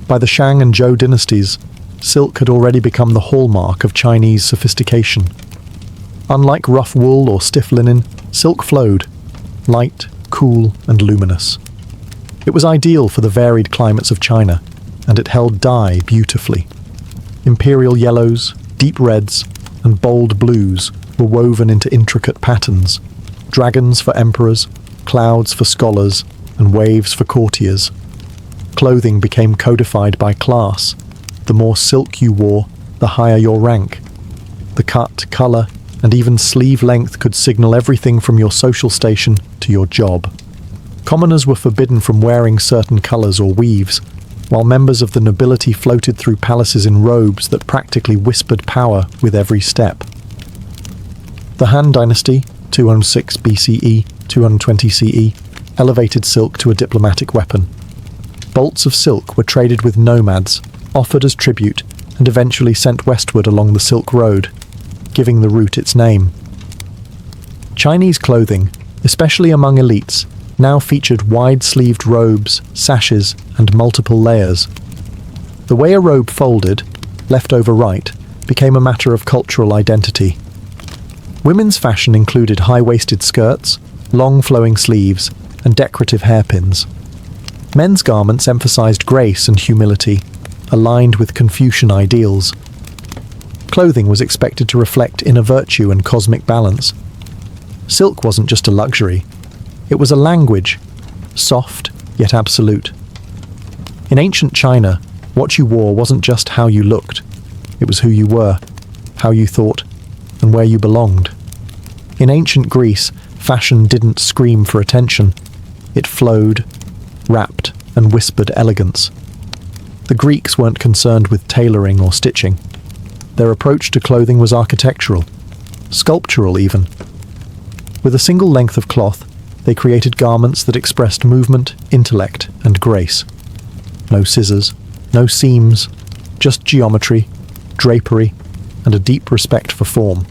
By the Shang and Zhou dynasties, silk had already become the hallmark of Chinese sophistication. Unlike rough wool or stiff linen, silk flowed, light, cool, and luminous. It was ideal for the varied climates of China, and it held dye beautifully. Imperial yellows, deep reds, and bold blues were woven into intricate patterns, dragons for emperors, clouds for scholars, and waves for courtiers. Clothing became codified by class. The more silk you wore, the higher your rank. The cut, colour, and even sleeve length could signal everything from your social station to your job. Commoners were forbidden from wearing certain colours or weaves, while members of the nobility floated through palaces in robes that practically whispered power with every step. The Han Dynasty, 206 BCE, 220 CE, elevated silk to a diplomatic weapon. Bolts of silk were traded with nomads, offered as tribute, and eventually sent westward along the Silk Road, giving the route its name. Chinese clothing, especially among elites, now featured wide-sleeved robes, sashes, and multiple layers. The way a robe folded, left over right, became a matter of cultural identity. Women's fashion included high-waisted skirts, long flowing sleeves, and decorative hairpins. Men's garments emphasized grace and humility, aligned with Confucian ideals. Clothing was expected to reflect inner virtue and cosmic balance. Silk wasn't just a luxury. It was a language, soft yet absolute. In ancient China, what you wore wasn't just how you looked. It was who you were, how you thought, and where you belonged. In ancient Greece, fashion didn't scream for attention. It flowed, rapped, and whispered elegance. The Greeks weren't concerned with tailoring or stitching. Their approach to clothing was architectural, sculptural even. With a single length of cloth, they created garments that expressed movement, intellect, and grace. No scissors, no seams, just geometry, drapery, and a deep respect for form.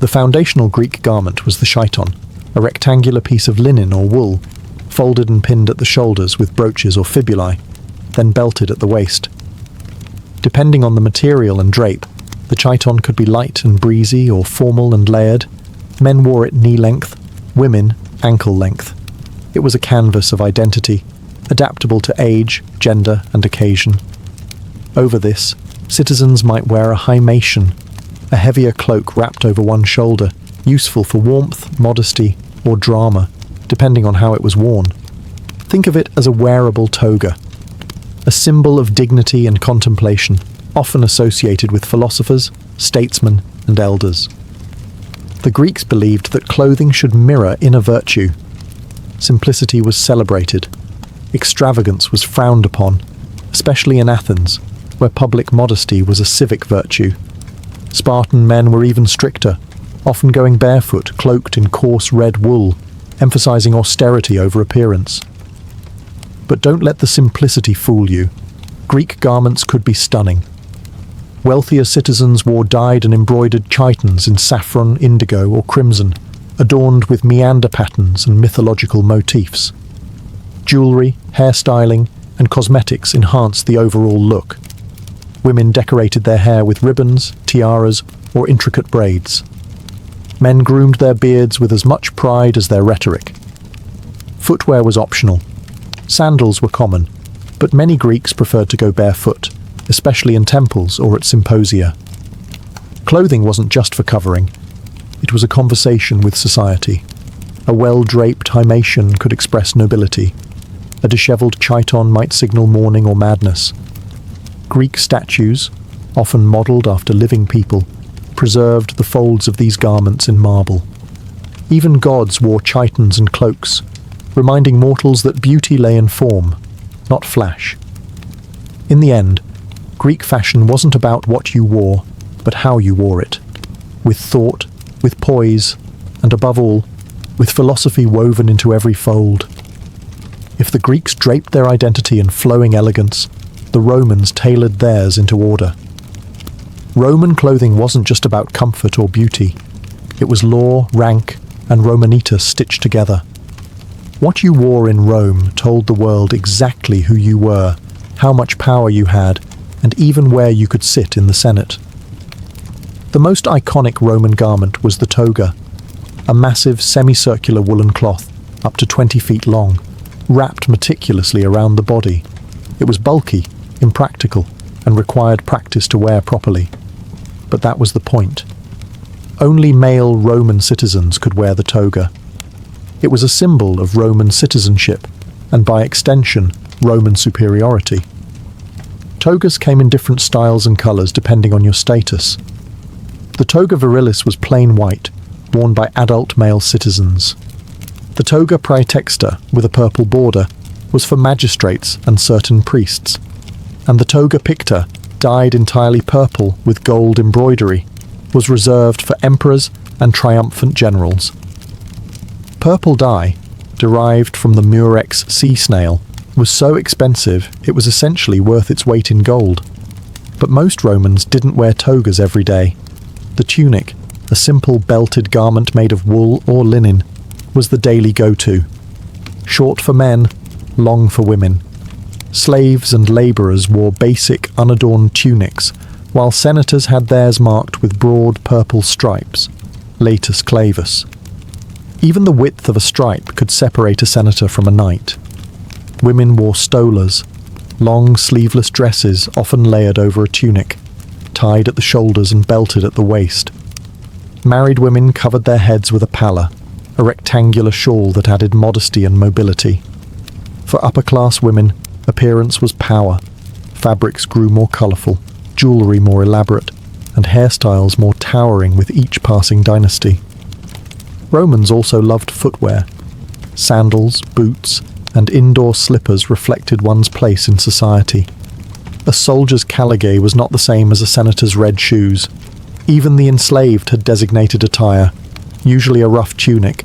The foundational Greek garment was the chiton, a rectangular piece of linen or wool, folded and pinned at the shoulders with brooches or fibulae, then belted at the waist. Depending on the material and drape, the chiton could be light and breezy or formal and layered. Men wore it knee-length, women ankle length. It was a canvas of identity, adaptable to age, gender, and occasion. Over this, citizens might wear a himation, a heavier cloak wrapped over one shoulder, useful for warmth, modesty, or drama, depending on how it was worn. Think of it as a wearable toga, a symbol of dignity and contemplation, often associated with philosophers, statesmen, and elders. The Greeks believed that clothing should mirror inner virtue. Simplicity was celebrated. Extravagance was frowned upon, especially in Athens, where public modesty was a civic virtue. Spartan men were even stricter, often going barefoot, cloaked in coarse red wool, emphasizing austerity over appearance. But don't let the simplicity fool you. Greek garments could be stunning. Wealthier citizens wore dyed and embroidered chitons in saffron, indigo, or crimson, adorned with meander patterns and mythological motifs. Jewelry, hairstyling, and cosmetics enhanced the overall look. Women decorated their hair with ribbons, tiaras, or intricate braids. Men groomed their beards with as much pride as their rhetoric. Footwear was optional. Sandals were common, but many Greeks preferred to go barefoot, especially in temples or at symposia. Clothing wasn't just for covering. It was a conversation with society. A well-draped himation could express nobility. A dishevelled chiton might signal mourning or madness. Greek statues, often modelled after living people, preserved the folds of these garments in marble. Even gods wore chitons and cloaks, reminding mortals that beauty lay in form, not flash. In the end, Greek fashion wasn't about what you wore, but how you wore it. With thought, with poise, and above all, with philosophy woven into every fold. If the Greeks draped their identity in flowing elegance, the Romans tailored theirs into order. Roman clothing wasn't just about comfort or beauty. It was law, rank, and Romanita stitched together. What you wore in Rome told the world exactly who you were, how much power you had, and even where you could sit in the Senate. The most iconic Roman garment was the toga, a massive semicircular woolen cloth, up to 20 feet long, wrapped meticulously around the body. It was bulky, impractical, and required practice to wear properly. But that was the point. Only male Roman citizens could wear the toga. It was a symbol of Roman citizenship, and by extension, Roman superiority. Togas came in different styles and colours depending on your status. The toga virilis was plain white, worn by adult male citizens. The toga praetexta, with a purple border, was for magistrates and certain priests, and the toga picta, dyed entirely purple with gold embroidery, was reserved for emperors and triumphant generals. Purple dye, derived from the murex sea snail, was so expensive it was essentially worth its weight in gold. But most Romans didn't wear togas every day. The tunic, a simple belted garment made of wool or linen, was the daily go-to. Short for men, long for women. Slaves and labourers wore basic, unadorned tunics, while senators had theirs marked with broad purple stripes, latus clavus. Even the width of a stripe could separate a senator from a knight. Women wore stolas, long sleeveless dresses often layered over a tunic, tied at the shoulders and belted at the waist. Married women covered their heads with a palla, a rectangular shawl that added modesty and mobility. For upper-class women, appearance was power. Fabrics grew more colourful, jewellery more elaborate, and hairstyles more towering with each passing dynasty. Romans also loved footwear. Sandals, boots, and indoor slippers reflected one's place in society. A soldier's caligae was not the same as a senator's red shoes. Even the enslaved had designated attire, usually a rough tunic,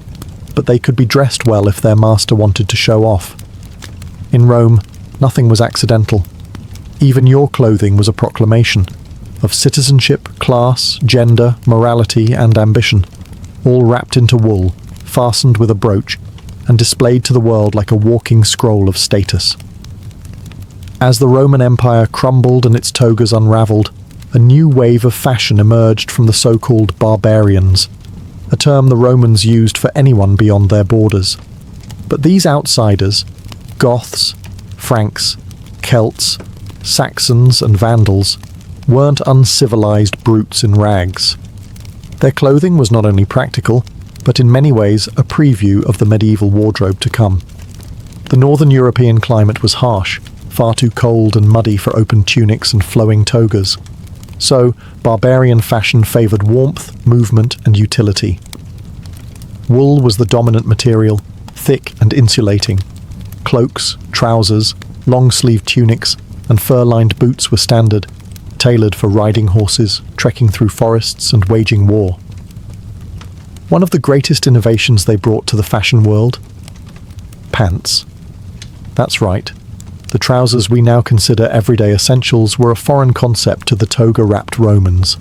but they could be dressed well if their master wanted to show off. In Rome, nothing was accidental. Even your clothing was a proclamation of citizenship, class, gender, morality, and ambition, all wrapped into wool, fastened with a brooch, and displayed to the world like a walking scroll of status. As the Roman Empire crumbled and its togas unravelled, a new wave of fashion emerged from the so-called barbarians, a term the Romans used for anyone beyond their borders. But these outsiders, Goths, Franks, Celts, Saxons and Vandals, weren't uncivilized brutes in rags. Their clothing was not only practical, but in many ways a preview of the medieval wardrobe to come. The northern European climate was harsh, far too cold and muddy for open tunics and flowing togas. So, barbarian fashion favoured warmth, movement, and utility. Wool was the dominant material, thick and insulating. Cloaks, trousers, long-sleeved tunics, and fur-lined boots were standard, tailored for riding horses, trekking through forests, and waging war. One of the greatest innovations they brought to the fashion world? Pants. That's right. The trousers we now consider everyday essentials were a foreign concept to the toga-wrapped Romans.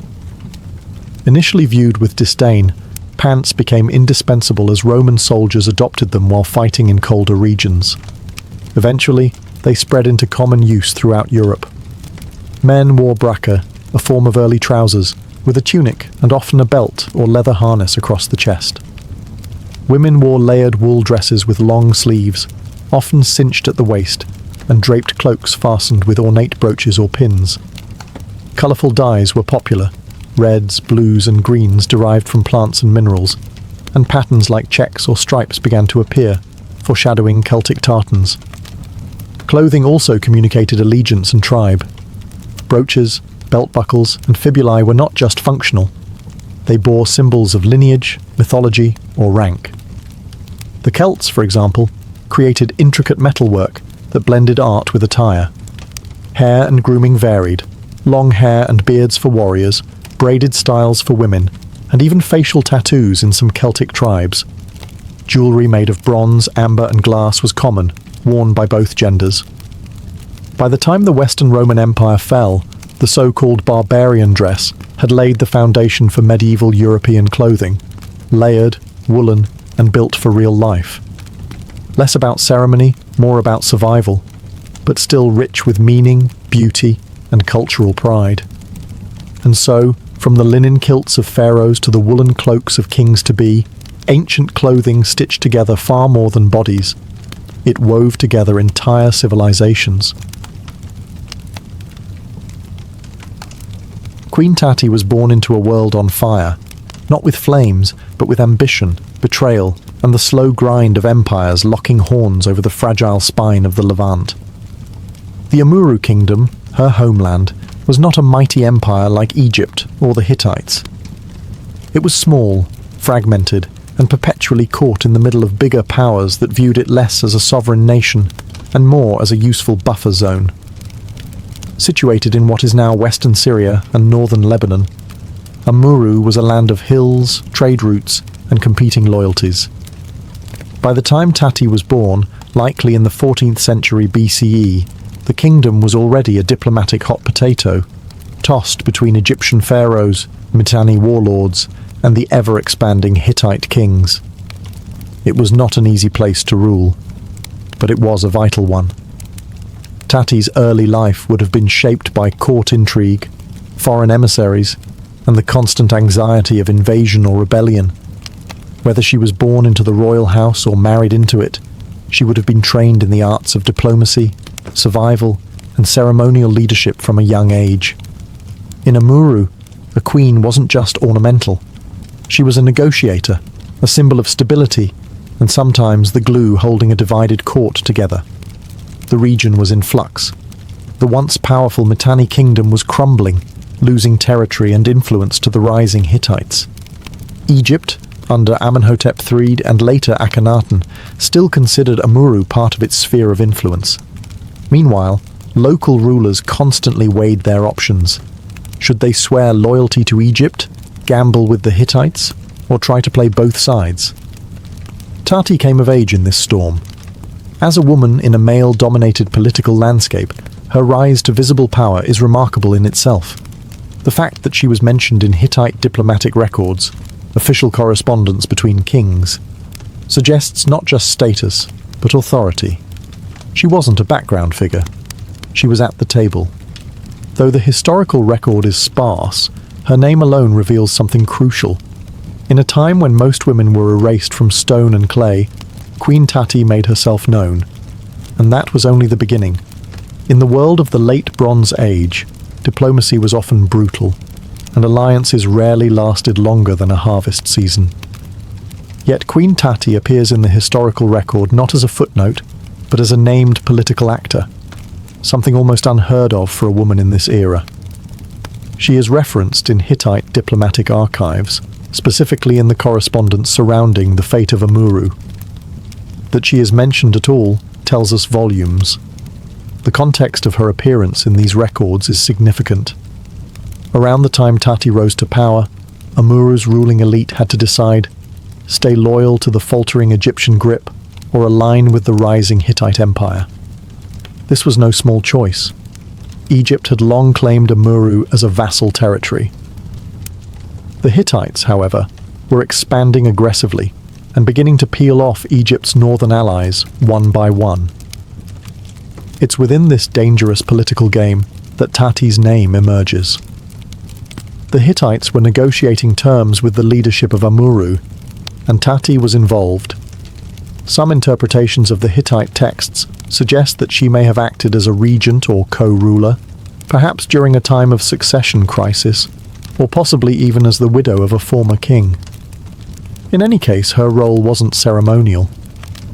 Initially viewed with disdain, pants became indispensable as Roman soldiers adopted them while fighting in colder regions. Eventually, they spread into common use throughout Europe. Men wore bracca, a form of early trousers, with a tunic and often a belt or leather harness across the chest. Women wore layered wool dresses with long sleeves, often cinched at the waist, and draped cloaks fastened with ornate brooches or pins. Colourful dyes were popular, reds, blues and greens derived from plants and minerals, and patterns like checks or stripes began to appear, foreshadowing Celtic tartans. Clothing also communicated allegiance and tribe. Brooches, belt buckles, and fibulae were not just functional. They bore symbols of lineage, mythology, or rank. The Celts, for example, created intricate metalwork that blended art with attire. Hair and grooming varied, long hair and beards for warriors, braided styles for women, and even facial tattoos in some Celtic tribes. Jewellery made of bronze, amber, and glass was common, worn by both genders. By the time the Western Roman Empire fell, the so-called barbarian dress had laid the foundation for medieval European clothing, layered, woolen, and built for real life. Less about ceremony, more about survival, but still rich with meaning, beauty, and cultural pride. And so, from the linen kilts of pharaohs to the woolen cloaks of kings-to-be, ancient clothing stitched together far more than bodies. It wove together entire civilizations. Queen Tati was born into a world on fire, not with flames, but with ambition, betrayal, and the slow grind of empires locking horns over the fragile spine of the Levant. The Amurru kingdom, her homeland, was not a mighty empire like Egypt or the Hittites. It was small, fragmented, and perpetually caught in the middle of bigger powers that viewed it less as a sovereign nation and more as a useful buffer zone. Situated in what is now western Syria and northern Lebanon, Amurru was a land of hills, trade routes, and competing loyalties. By the time Tati was born, likely in the 14th century BCE, the kingdom was already a diplomatic hot potato, tossed between Egyptian pharaohs, Mitanni warlords, and the ever-expanding Hittite kings. It was not an easy place to rule, but it was a vital one. Tati's early life would have been shaped by court intrigue, foreign emissaries, and the constant anxiety of invasion or rebellion. Whether she was born into the royal house or married into it, she would have been trained in the arts of diplomacy, survival, and ceremonial leadership from a young age. In Amurru, a queen wasn't just ornamental. She was a negotiator, a symbol of stability, and sometimes the glue holding a divided court together. The region was in flux. The once powerful Mitanni kingdom was crumbling, losing territory and influence to the rising Hittites. Egypt, under Amenhotep III and later Akhenaten, still considered Amurru part of its sphere of influence. Meanwhile, local rulers constantly weighed their options. Should they swear loyalty to Egypt, gamble with the Hittites, or try to play both sides? Tati came of age in this storm. As a woman in a male-dominated political landscape, her rise to visible power is remarkable in itself. The fact that she was mentioned in Hittite diplomatic records, official correspondence between kings, suggests not just status, but authority. She wasn't a background figure. She was at the table. Though the historical record is sparse, her name alone reveals something crucial. In a time when most women were erased from stone and clay, Queen Tati made herself known. And that was only the beginning. In the world of the late Bronze Age, diplomacy was often brutal, and alliances rarely lasted longer than a harvest season. Yet Queen Tati appears in the historical record not as a footnote, but as a named political actor, something almost unheard of for a woman in this era. She is referenced in Hittite diplomatic archives, specifically in the correspondence surrounding the fate of Amuru. That she is mentioned at all tells us volumes. The context of her appearance in these records is significant. Around the time Tati rose to power, Amuru's ruling elite had to decide: stay loyal to the faltering Egyptian grip or align with the rising Hittite empire. This was no small choice. Egypt had long claimed Amuru as a vassal territory. The Hittites, however, were expanding aggressively and beginning to peel off Egypt's northern allies one by one. It's within this dangerous political game that Tati's name emerges. The Hittites were negotiating terms with the leadership of Amuru, and Tati was involved. Some interpretations of the Hittite texts suggest that she may have acted as a regent or co-ruler, perhaps during a time of succession crisis, or possibly even as the widow of a former king. In any case, her role wasn't ceremonial.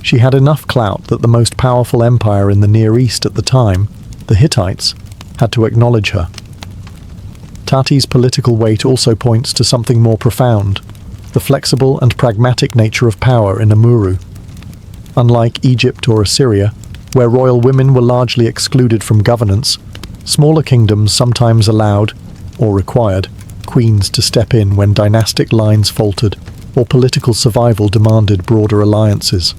She had enough clout that the most powerful empire in the Near East at the time, the Hittites, had to acknowledge her. Tati's political weight also points to something more profound: the flexible and pragmatic nature of power in Amuru. Unlike Egypt or Assyria, where royal women were largely excluded from governance, smaller kingdoms sometimes allowed, or required, queens to step in when dynastic lines faltered or political survival demanded broader alliances.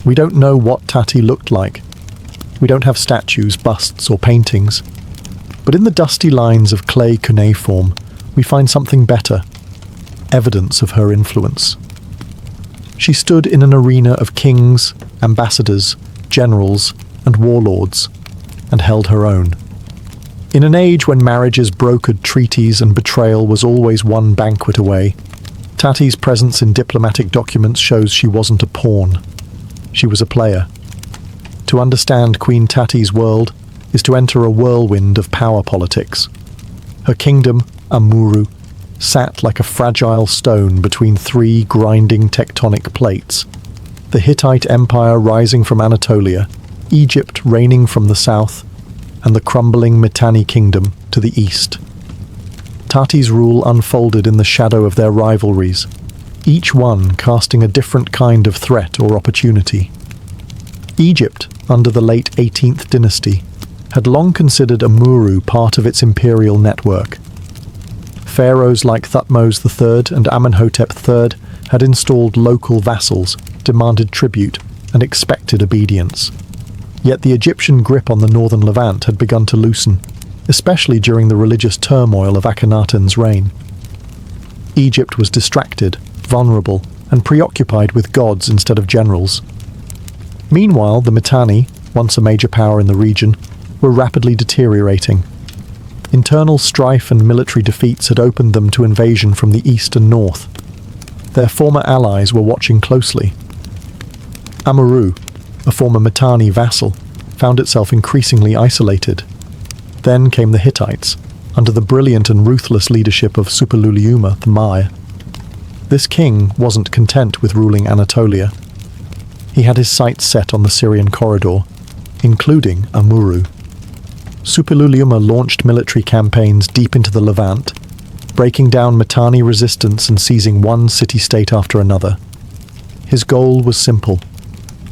We don't know what Tati looked like. We don't have statues, busts, or paintings. But in the dusty lines of clay cuneiform, we find something better: evidence of her influence. She stood in an arena of kings, ambassadors, generals, and warlords, and held her own. In an age when marriages brokered treaties and betrayal was always one banquet away, Tati's presence in diplomatic documents shows she wasn't a pawn. She was a player. To understand Queen Tati's world is to enter a whirlwind of power politics. Her kingdom, Amuru, sat like a fragile stone between three grinding tectonic plates: the Hittite Empire rising from Anatolia, Egypt reigning from the south, and the crumbling Mitanni Kingdom to the east. Tati's rule unfolded in the shadow of their rivalries, each one casting a different kind of threat or opportunity. Egypt, under the late 18th dynasty, had long considered Amuru part of its imperial network. Pharaohs like Thutmose III and Amenhotep III had installed local vassals, demanded tribute, and expected obedience. Yet the Egyptian grip on the northern Levant had begun to loosen, especially during the religious turmoil of Akhenaten's reign. Egypt was distracted, vulnerable, and preoccupied with gods instead of generals. Meanwhile, the Mitanni, once a major power in the region, were rapidly deteriorating. Internal strife and military defeats had opened them to invasion from the east and north. Their former allies were watching closely. Amuru, a former Mitanni vassal, found itself increasingly isolated. Then came the Hittites, under the brilliant and ruthless leadership of Suppiluliuma I. This king wasn't content with ruling Anatolia. He had his sights set on the Syrian corridor, including Amuru. Suppiluliuma launched military campaigns deep into the Levant, breaking down Mitanni resistance and seizing one city-state after another. His goal was simple: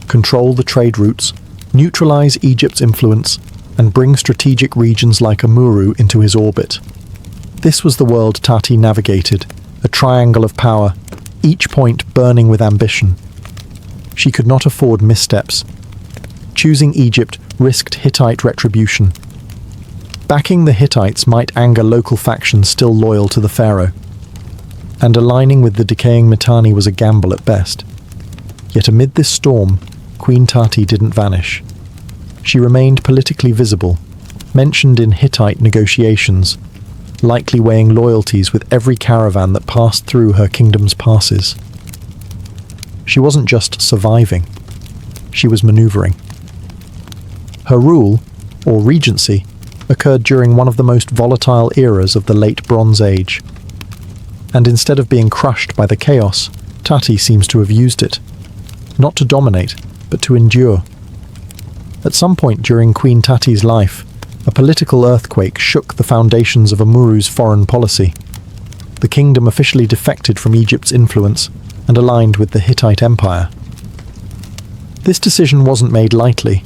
control the trade routes, neutralize Egypt's influence, and bring strategic regions like Amuru into his orbit. This was the world Tati navigated, a triangle of power, each point burning with ambition. She could not afford missteps. Choosing Egypt risked Hittite retribution. Backing the Hittites might anger local factions still loyal to the pharaoh, and aligning with the decaying Mitanni was a gamble at best. Yet amid this storm, Queen Tati didn't vanish. She remained politically visible, mentioned in Hittite negotiations, likely weighing loyalties with every caravan that passed through her kingdom's passes. She wasn't just surviving, she was maneuvering. Her rule, or regency, occurred during one of the most volatile eras of the late Bronze Age. And instead of being crushed by the chaos, Tati seems to have used it, not to dominate, but to endure. At some point during Queen Tati's life, a political earthquake shook the foundations of Amuru's foreign policy. The kingdom officially defected from Egypt's influence and aligned with the Hittite Empire. This decision wasn't made lightly.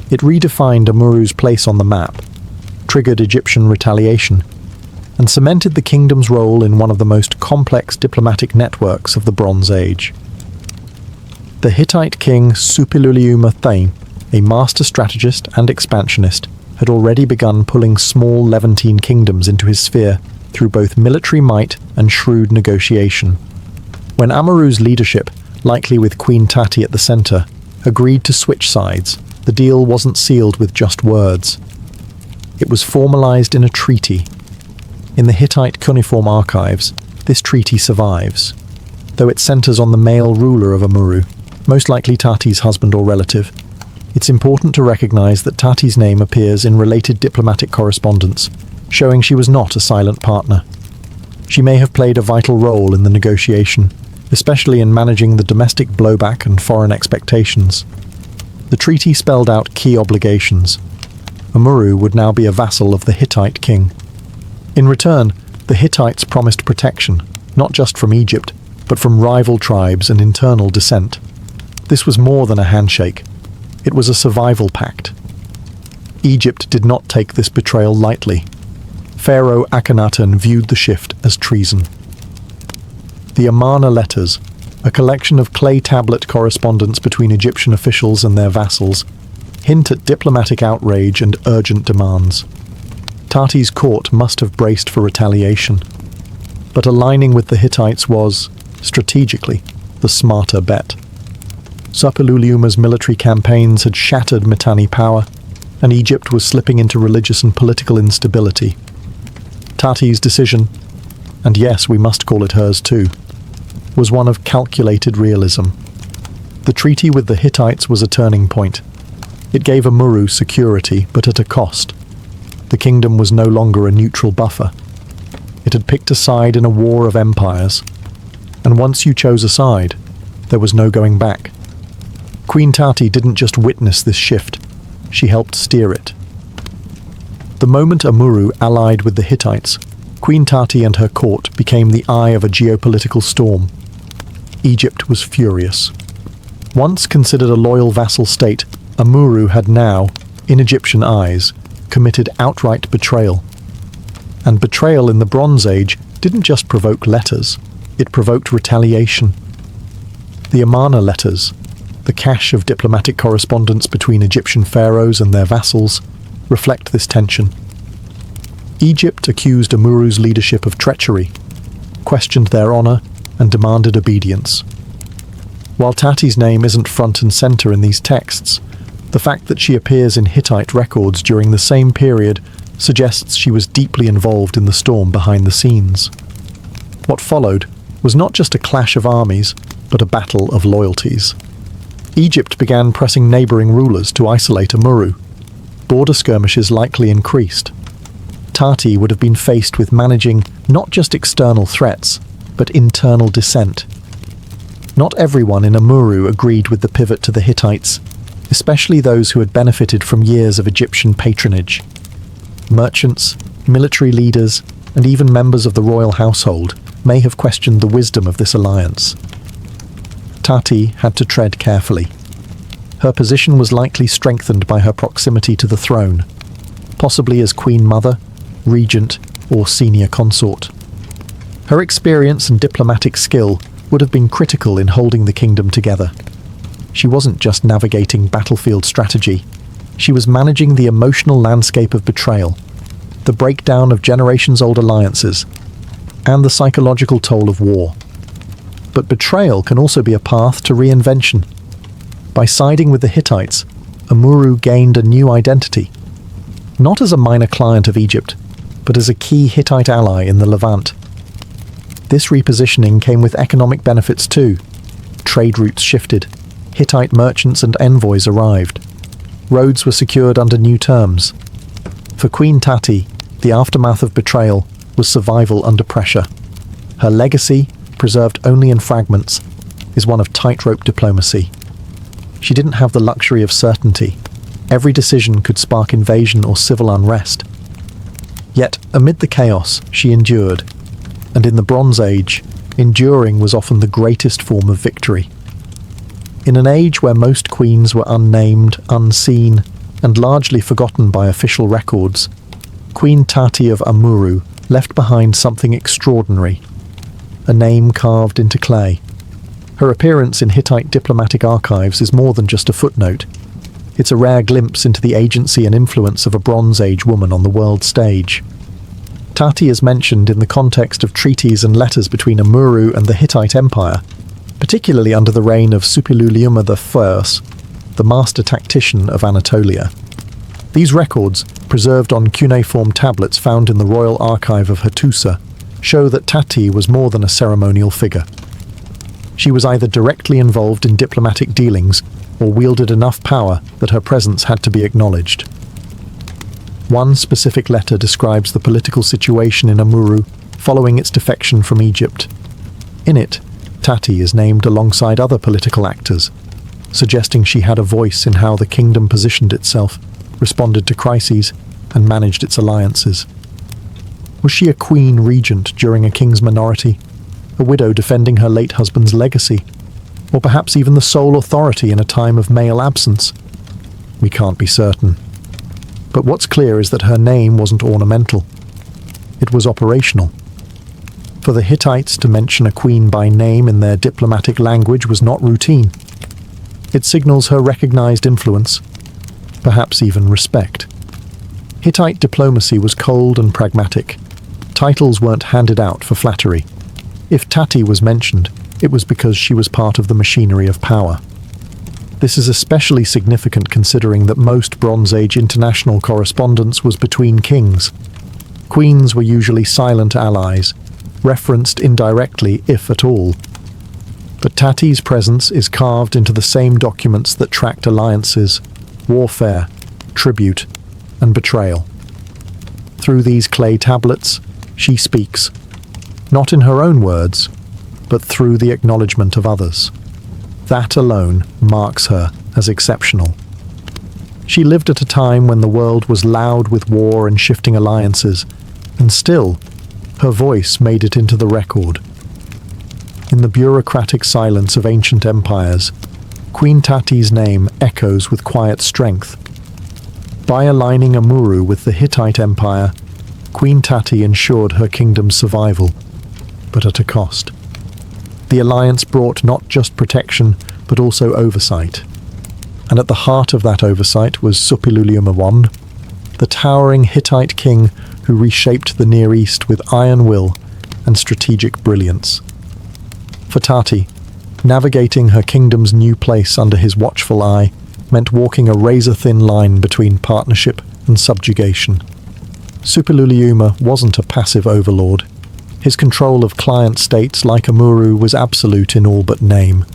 It redefined Amuru's place on the map, triggered Egyptian retaliation, and cemented the kingdom's role in one of the most complex diplomatic networks of the Bronze Age. The Hittite king Suppiluliuma Thane, a master strategist and expansionist, had already begun pulling small Levantine kingdoms into his sphere through both military might and shrewd negotiation. When Amuru's leadership, likely with Queen Tati at the center, agreed to switch sides, the deal wasn't sealed with just words. It was formalized in a treaty. In the Hittite cuneiform archives, this treaty survives, though it centers on the male ruler of Amuru, most likely Tati's husband or relative. It's important to recognize that Tati's name appears in related diplomatic correspondence, showing she was not a silent partner. She may have played a vital role in the negotiation, especially in managing the domestic blowback and foreign expectations. The treaty spelled out key obligations. Amuru would now be a vassal of the Hittite king. In return, the Hittites promised protection, not just from Egypt, but from rival tribes and internal dissent. This was more than a handshake. It was a survival pact. Egypt did not take this betrayal lightly. Pharaoh Akhenaten viewed the shift as treason. The Amarna letters, a collection of clay tablet correspondence between Egyptian officials and their vassals, hint at diplomatic outrage and urgent demands. Tati's court must have braced for retaliation, but aligning with the Hittites was, strategically, the smarter bet. Suppiluliuma's military campaigns had shattered Mitanni power, and Egypt was slipping into religious and political instability. Tati's decision, and yes, we must call it hers too, was one of calculated realism. The treaty with the Hittites was a turning point. It gave Amuru security, but at a cost. The kingdom was no longer a neutral buffer. It had picked a side in a war of empires, and once you chose a side, there was no going back. Queen Tati didn't just witness this shift, she helped steer it. The moment Amuru allied with the Hittites, Queen Tati and her court became the eye of a geopolitical storm. Egypt was furious. Once considered a loyal vassal state, Amuru had now, in Egyptian eyes, committed outright betrayal. And betrayal in the Bronze Age didn't just provoke letters, it provoked retaliation. The Amarna letters, the cache of diplomatic correspondence between Egyptian pharaohs and their vassals, reflect this tension. Egypt accused Amuru's leadership of treachery, questioned their honor, and demanded obedience. While Tati's name isn't front and center in these texts, the fact that she appears in Hittite records during the same period suggests she was deeply involved in the storm behind the scenes. What followed was not just a clash of armies, but a battle of loyalties. Egypt began pressing neighboring rulers to isolate Amuru. Border skirmishes likely increased. Tati would have been faced with managing not just external threats, but internal dissent. Not everyone in Amuru agreed with the pivot to the Hittites, especially those who had benefited from years of Egyptian patronage. Merchants, military leaders, and even members of the royal household may have questioned the wisdom of this alliance. Tati had to tread carefully. Her position was likely strengthened by her proximity to the throne, possibly as Queen Mother, Regent, or senior consort. Her experience and diplomatic skill would have been critical in holding the kingdom together. She wasn't just navigating battlefield strategy, she was managing the emotional landscape of betrayal, the breakdown of generations-old alliances, and the psychological toll of war. But betrayal can also be a path to reinvention. By siding with the Hittites, Amuru gained a new identity, not as a minor client of Egypt, but as a key Hittite ally in the Levant. This repositioning came with economic benefits too. Trade routes shifted, Hittite merchants and envoys arrived. Roads were secured under new terms. For Queen Tati, the aftermath of betrayal was survival under pressure. Her legacy, preserved only in fragments, is one of tightrope diplomacy. She didn't have the luxury of certainty. Every decision could spark invasion or civil unrest. Yet, amid the chaos, she endured. And in the Bronze Age, enduring was often the greatest form of victory. In an age where most queens were unnamed, unseen, and largely forgotten by official records, Queen Tati of Amurru left behind something extraordinary, a name carved into clay. Her appearance in Hittite diplomatic archives is more than just a footnote. It's a rare glimpse into the agency and influence of a Bronze Age woman on the world stage. Tati is mentioned in the context of treaties and letters between Amurru and the Hittite Empire, particularly under the reign of Suppiluliuma I, the master tactician of Anatolia. These records, preserved on cuneiform tablets found in the royal archive of Hattusa, show that Tati was more than a ceremonial figure. She was either directly involved in diplomatic dealings or wielded enough power that her presence had to be acknowledged. One specific letter describes the political situation in Amurru following its defection from Egypt. In it, Tati is named alongside other political actors, suggesting she had a voice in how the kingdom positioned itself, responded to crises, and managed its alliances. Was she a queen regent during a king's minority, a widow defending her late husband's legacy, or perhaps even the sole authority in a time of male absence? We can't be certain. But what's clear is that her name wasn't ornamental. It was operational. For the Hittites to mention a queen by name in their diplomatic language was not routine. It signals her recognized influence, perhaps even respect. Hittite diplomacy was cold and pragmatic. Titles weren't handed out for flattery. If Tati was mentioned, it was because she was part of the machinery of power. This is especially significant considering that most Bronze Age international correspondence was between kings. Queens were usually silent allies, referenced indirectly if at all. But Tati's presence is carved into the same documents that tracked alliances, warfare, tribute, and betrayal. Through these clay tablets, she speaks, not in her own words, but through the acknowledgement of others. That alone marks her as exceptional. She lived at a time when the world was loud with war and shifting alliances, and still, her voice made it into the record. In the bureaucratic silence of ancient empires, Queen Tati's name echoes with quiet strength. By aligning Amurru with the Hittite Empire, Queen Tati ensured her kingdom's survival, but at a cost. The alliance brought not just protection, but also oversight. And at the heart of that oversight was Suppiluliuma I, the towering Hittite king who reshaped the Near East with iron will and strategic brilliance. For Tati, navigating her kingdom's new place under his watchful eye meant walking a razor-thin line between partnership and subjugation. Suppiluliuma wasn't a passive overlord. His control of client states like Amurru was absolute in all but name.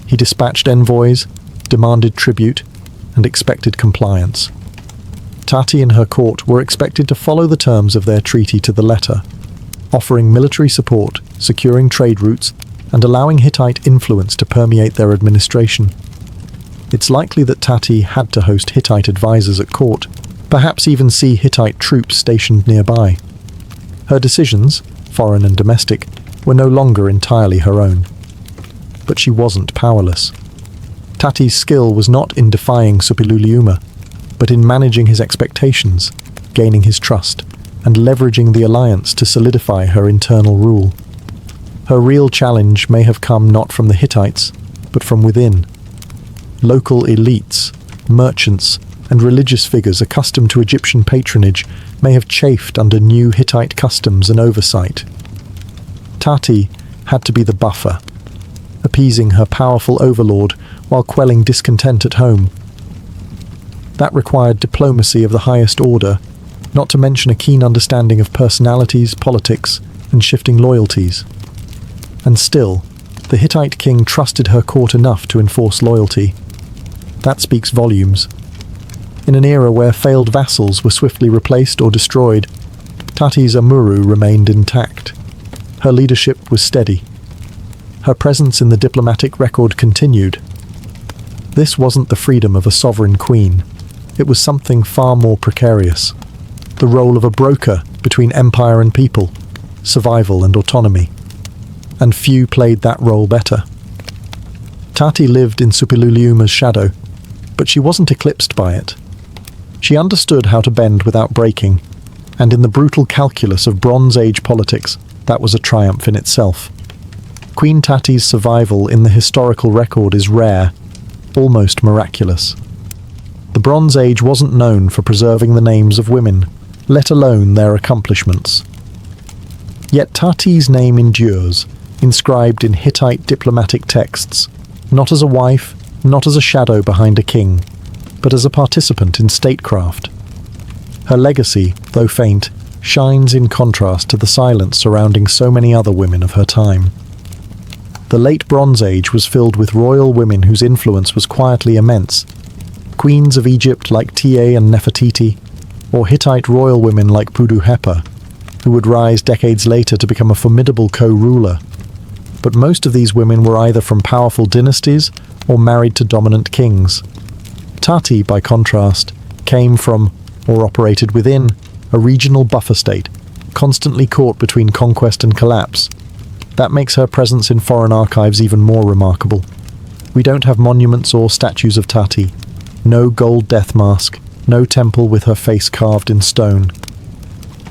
He dispatched envoys, demanded tribute, and expected compliance. Tati and her court were expected to follow the terms of their treaty to the letter, offering military support, securing trade routes, and allowing Hittite influence to permeate their administration. It's likely that Tati had to host Hittite advisors at court, perhaps even see Hittite troops stationed nearby. Her decisions, foreign and domestic, were no longer entirely her own. But she wasn't powerless. Tati's skill was not in defying Suppiluliuma, but in managing his expectations, gaining his trust, and leveraging the alliance to solidify her internal rule. Her real challenge may have come not from the Hittites, but from within. Local elites, merchants, and religious figures accustomed to Egyptian patronage may have chafed under new Hittite customs and oversight. Tati had to be the buffer, appeasing her powerful overlord while quelling discontent at home. That required diplomacy of the highest order, not to mention a keen understanding of personalities, politics, and shifting loyalties. And still, the Hittite king trusted her court enough to enforce loyalty. That speaks volumes. In an era where failed vassals were swiftly replaced or destroyed, Tati's Amurru remained intact. Her leadership was steady. Her presence in the diplomatic record continued. This wasn't the freedom of a sovereign queen. It was something far more precarious. The role of a broker between empire and people, survival and autonomy. And few played that role better. Tati lived in Suppiluliuma's shadow, but she wasn't eclipsed by it. She understood how to bend without breaking, and in the brutal calculus of Bronze Age politics, that was a triumph in itself. Queen Tati's survival in the historical record is rare, almost miraculous. The Bronze Age wasn't known for preserving the names of women, let alone their accomplishments. Yet Tati's name endures, inscribed in Hittite diplomatic texts, not as a wife, not as a shadow behind a king, but as a participant in statecraft. Her legacy, though faint, shines in contrast to the silence surrounding so many other women of her time. The late Bronze Age was filled with royal women whose influence was quietly immense. Queens of Egypt like Tiye and Nefertiti, or Hittite royal women like Pudu-Hepa, who would rise decades later to become a formidable co-ruler. But most of these women were either from powerful dynasties or married to dominant kings. Tati, by contrast, came from, or operated within, a regional buffer state, constantly caught between conquest and collapse. That makes her presence in foreign archives even more remarkable. We don't have monuments or statues of Tati. No gold death mask, no temple with her face carved in stone.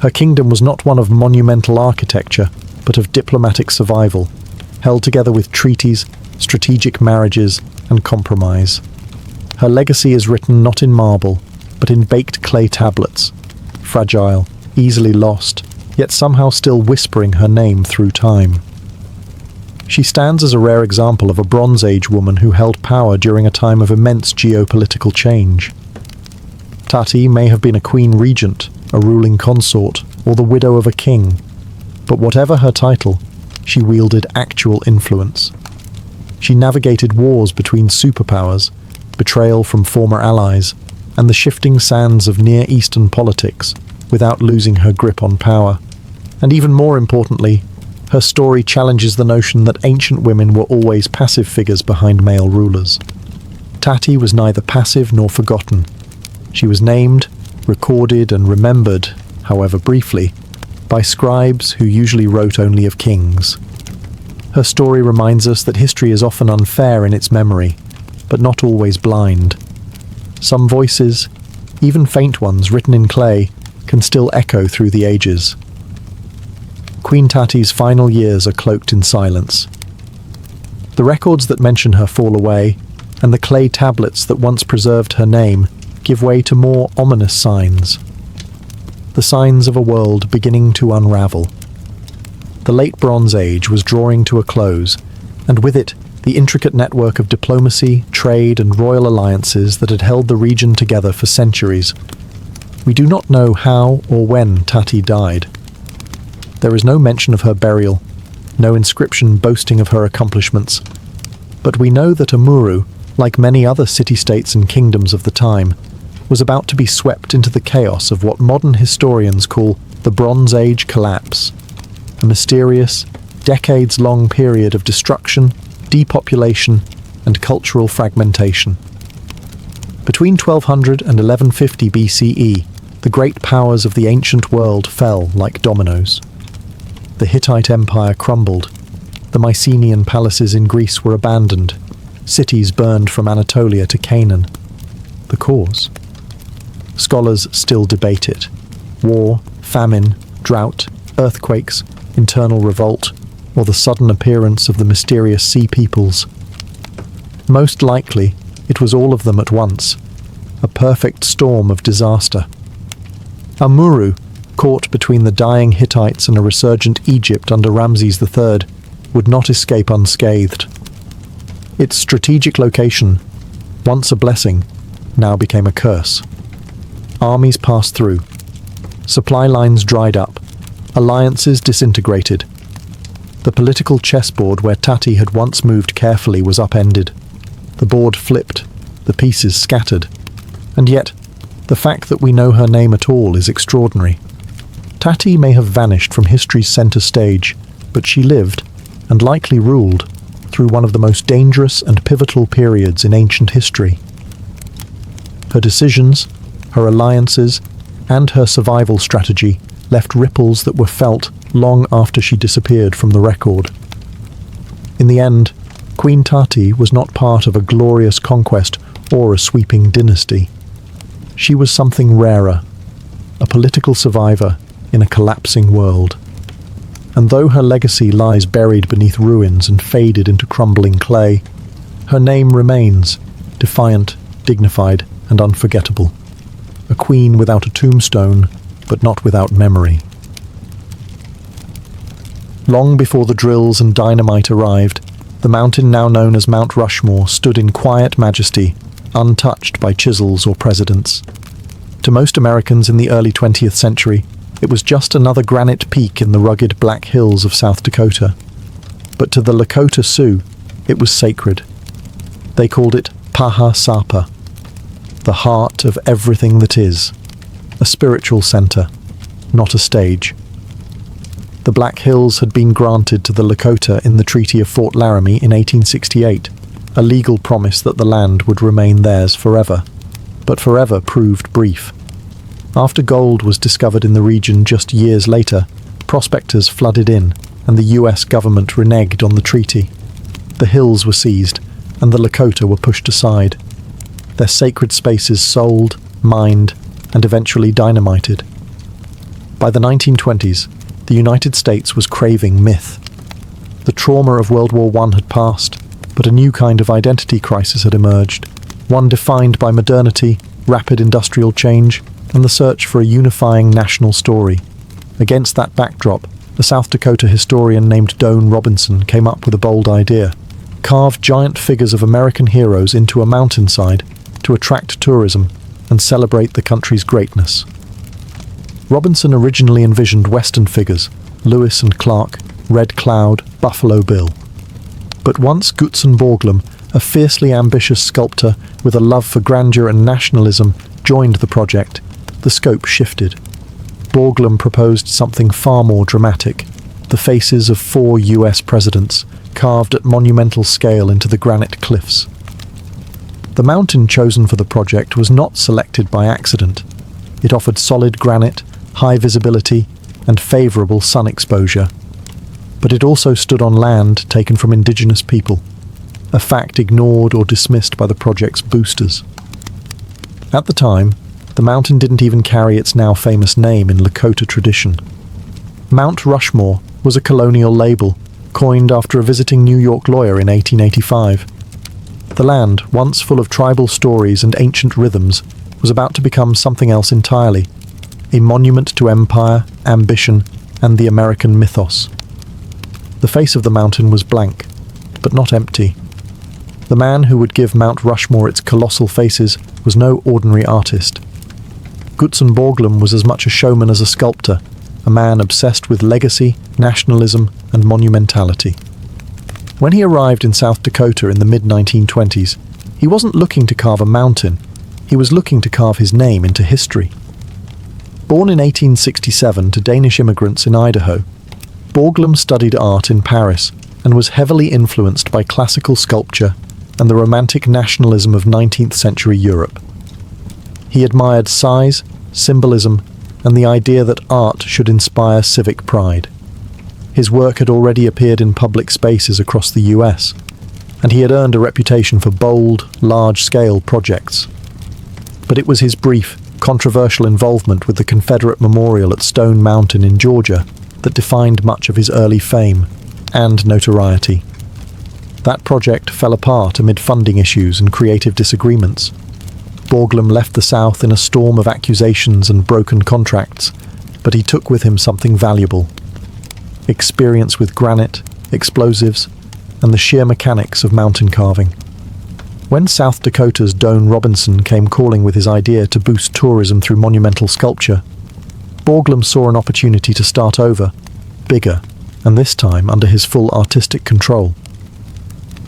Her kingdom was not one of monumental architecture, but of diplomatic survival, held together with treaties, strategic marriages, and compromise. Her legacy is written not in marble, but in baked clay tablets, fragile, easily lost, yet somehow still whispering her name through time. She stands as a rare example of a Bronze Age woman who held power during a time of immense geopolitical change. Tati may have been a queen regent, a ruling consort, or the widow of a king, but whatever her title, she wielded actual influence. She navigated wars between superpowers, betrayal from former allies, and the shifting sands of Near Eastern politics without losing her grip on power. And even more importantly, her story challenges the notion that ancient women were always passive figures behind male rulers. Tati was neither passive nor forgotten. She was named, recorded, and remembered, however briefly, by scribes who usually wrote only of kings. Her story reminds us that history is often unfair in its memory, but not always blind. Some voices, even faint ones written in clay, can still echo through the ages. Queen Tati's final years are cloaked in silence. The records that mention her fall away, and the clay tablets that once preserved her name give way to more ominous signs. The signs of a world beginning to unravel. The late Bronze Age was drawing to a close, and with it, the intricate network of diplomacy, trade, and royal alliances that had held the region together for centuries. We do not know how or when Tati died. There is no mention of her burial, no inscription boasting of her accomplishments. But we know that Amuru, like many other city-states and kingdoms of the time, was about to be swept into the chaos of what modern historians call the Bronze Age collapse, a mysterious, decades-long period of destruction, depopulation, and cultural fragmentation. Between 1200 and 1150 BCE, the great powers of the ancient world fell like dominoes. The Hittite Empire crumbled. The Mycenaean palaces in Greece were abandoned. Cities burned from Anatolia to Canaan. The cause? Scholars still debate it. War, famine, drought, earthquakes, internal revolt, or the sudden appearance of the mysterious sea peoples. Most likely, it was all of them at once, a perfect storm of disaster. Amuru, caught between the dying Hittites and a resurgent Egypt under Ramses III, would not escape unscathed. Its strategic location, once a blessing, now became a curse. Armies passed through. Supply lines dried up. Alliances disintegrated. The political chessboard where Tati had once moved carefully was upended. The board flipped, the pieces scattered. And yet, the fact that we know her name at all is extraordinary. Tati may have vanished from history's center stage, but she lived, and likely ruled, through one of the most dangerous and pivotal periods in ancient history. Her decisions, her alliances, and her survival strategy left ripples that were felt long after she disappeared from the record. In the end, Queen Tati was not part of a glorious conquest or a sweeping dynasty. She was something rarer, a political survivor in a collapsing world. And though her legacy lies buried beneath ruins and faded into crumbling clay, her name remains, defiant, dignified, and unforgettable. A queen without a tombstone, but not without memory. Long before the drills and dynamite arrived, the mountain now known as Mount Rushmore stood in quiet majesty, untouched by chisels or presidents. To most Americans in the early 20th century, it was just another granite peak in the rugged Black Hills of South Dakota. But to the Lakota Sioux, it was sacred. They called it Paha Sapa, the heart of everything that is, a spiritual center, not a stage. The Black Hills had been granted to the Lakota in the Treaty of Fort Laramie in 1868, a legal promise that the land would remain theirs forever. But forever proved brief. After gold was discovered in the region just years later, prospectors flooded in, and the US government reneged on the treaty. The hills were seized, and the Lakota were pushed aside. Their sacred spaces sold, mined, and eventually dynamited. By the 1920s, the United States was craving myth. The trauma of World War I had passed, but a new kind of identity crisis had emerged, one defined by modernity, rapid industrial change, and the search for a unifying national story. Against that backdrop, a South Dakota historian named Doane Robinson came up with a bold idea: carve giant figures of American heroes into a mountainside to attract tourism and celebrate the country's greatness. Robinson originally envisioned Western figures, Lewis and Clark, Red Cloud, Buffalo Bill. But once Gutzon Borglum, a fiercely ambitious sculptor with a love for grandeur and nationalism, joined the project, the scope shifted. Borglum proposed something far more dramatic: the faces of 4 US presidents, carved at monumental scale into the granite cliffs. The mountain chosen for the project was not selected by accident. It offered solid granite, high visibility, and favorable sun exposure. But it also stood on land taken from indigenous people, a fact ignored or dismissed by the project's boosters. At the time, the mountain didn't even carry its now famous name in Lakota tradition. Mount Rushmore was a colonial label, coined after a visiting New York lawyer in 1885. The land, once full of tribal stories and ancient rhythms, was about to become something else entirely: a monument to empire, ambition, and the American mythos. The face of the mountain was blank, but not empty. The man who would give Mount Rushmore its colossal faces was no ordinary artist. Gutzon Borglum was as much a showman as a sculptor, a man obsessed with legacy, nationalism, and monumentality. When he arrived in South Dakota in the mid-1920s, he wasn't looking to carve a mountain, he was looking to carve his name into history. Born in 1867 to Danish immigrants in Idaho, Borglum studied art in Paris and was heavily influenced by classical sculpture and the romantic nationalism of 19th century Europe. He admired size, symbolism, and the idea that art should inspire civic pride. His work had already appeared in public spaces across the US, and he had earned a reputation for bold, large-scale projects. But it was his brief, controversial involvement with the Confederate Memorial at Stone Mountain in Georgia that defined much of his early fame and notoriety. That project fell apart amid funding issues and creative disagreements. Borglum left the South in a storm of accusations and broken contracts, but he took with him something valuable: experience with granite, explosives, and the sheer mechanics of mountain carving. When South Dakota's Doane Robinson came calling with his idea to boost tourism through monumental sculpture, Borglum saw an opportunity to start over, bigger, and this time under his full artistic control.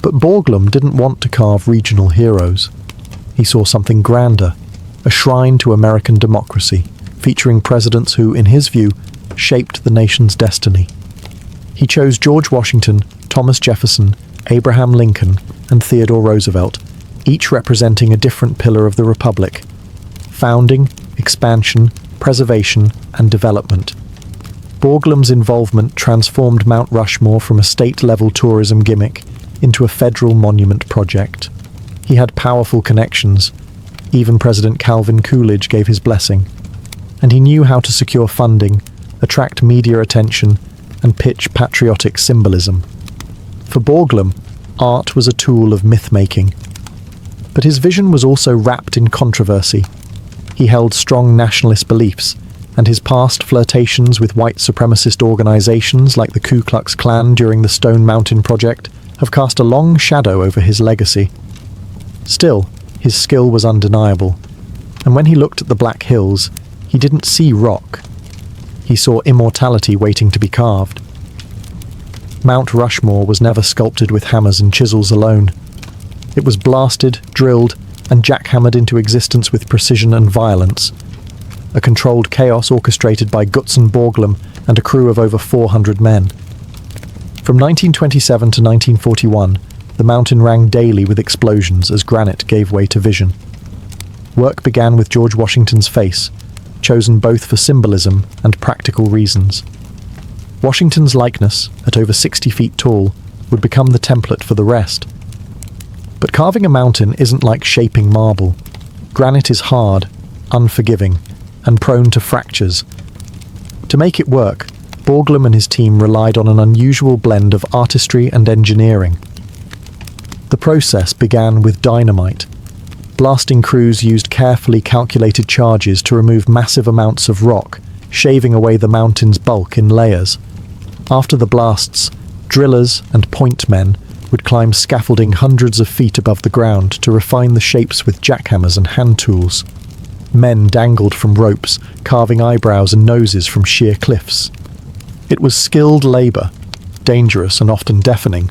But Borglum didn't want to carve regional heroes. He saw something grander, a shrine to American democracy, featuring presidents who, in his view, shaped the nation's destiny. He chose George Washington, Thomas Jefferson, Abraham Lincoln, and Theodore Roosevelt, each representing a different pillar of the Republic. founding, expansion, preservation, and development. Borglum's involvement transformed Mount Rushmore from a state-level tourism gimmick into a federal monument project. He had powerful connections. Even President Calvin Coolidge gave his blessing. And he knew how to secure funding, attract media attention, and pitch patriotic symbolism. For Borglum, art was a tool of myth-making. But his vision was also wrapped in controversy. He held strong nationalist beliefs, and his past flirtations with white supremacist organizations like the Ku Klux Klan during the Stone Mountain Project have cast a long shadow over his legacy. Still, his skill was undeniable, and when he looked at the Black Hills, he didn't see rock. He saw immortality waiting to be carved. Mount Rushmore was never sculpted with hammers and chisels alone. It was blasted, drilled, and jackhammered into existence with precision and violence. A controlled chaos orchestrated by Gutzon Borglum and a crew of over 400 men. From 1927 to 1941, the mountain rang daily with explosions as granite gave way to vision. Work began with George Washington's face, chosen both for symbolism and practical reasons. Washington's likeness, at over 60 feet tall, would become the template for the rest. But carving a mountain isn't like shaping marble. Granite is hard, unforgiving, and prone to fractures. To make it work, Borglum and his team relied on an unusual blend of artistry and engineering. The process began with dynamite. Blasting crews used carefully calculated charges to remove massive amounts of rock, shaving away the mountain's bulk in layers. After the blasts, drillers and point men would climb scaffolding hundreds of feet above the ground to refine the shapes with jackhammers and hand tools. Men dangled from ropes, carving eyebrows and noses from sheer cliffs. It was skilled labor, dangerous and often deafening,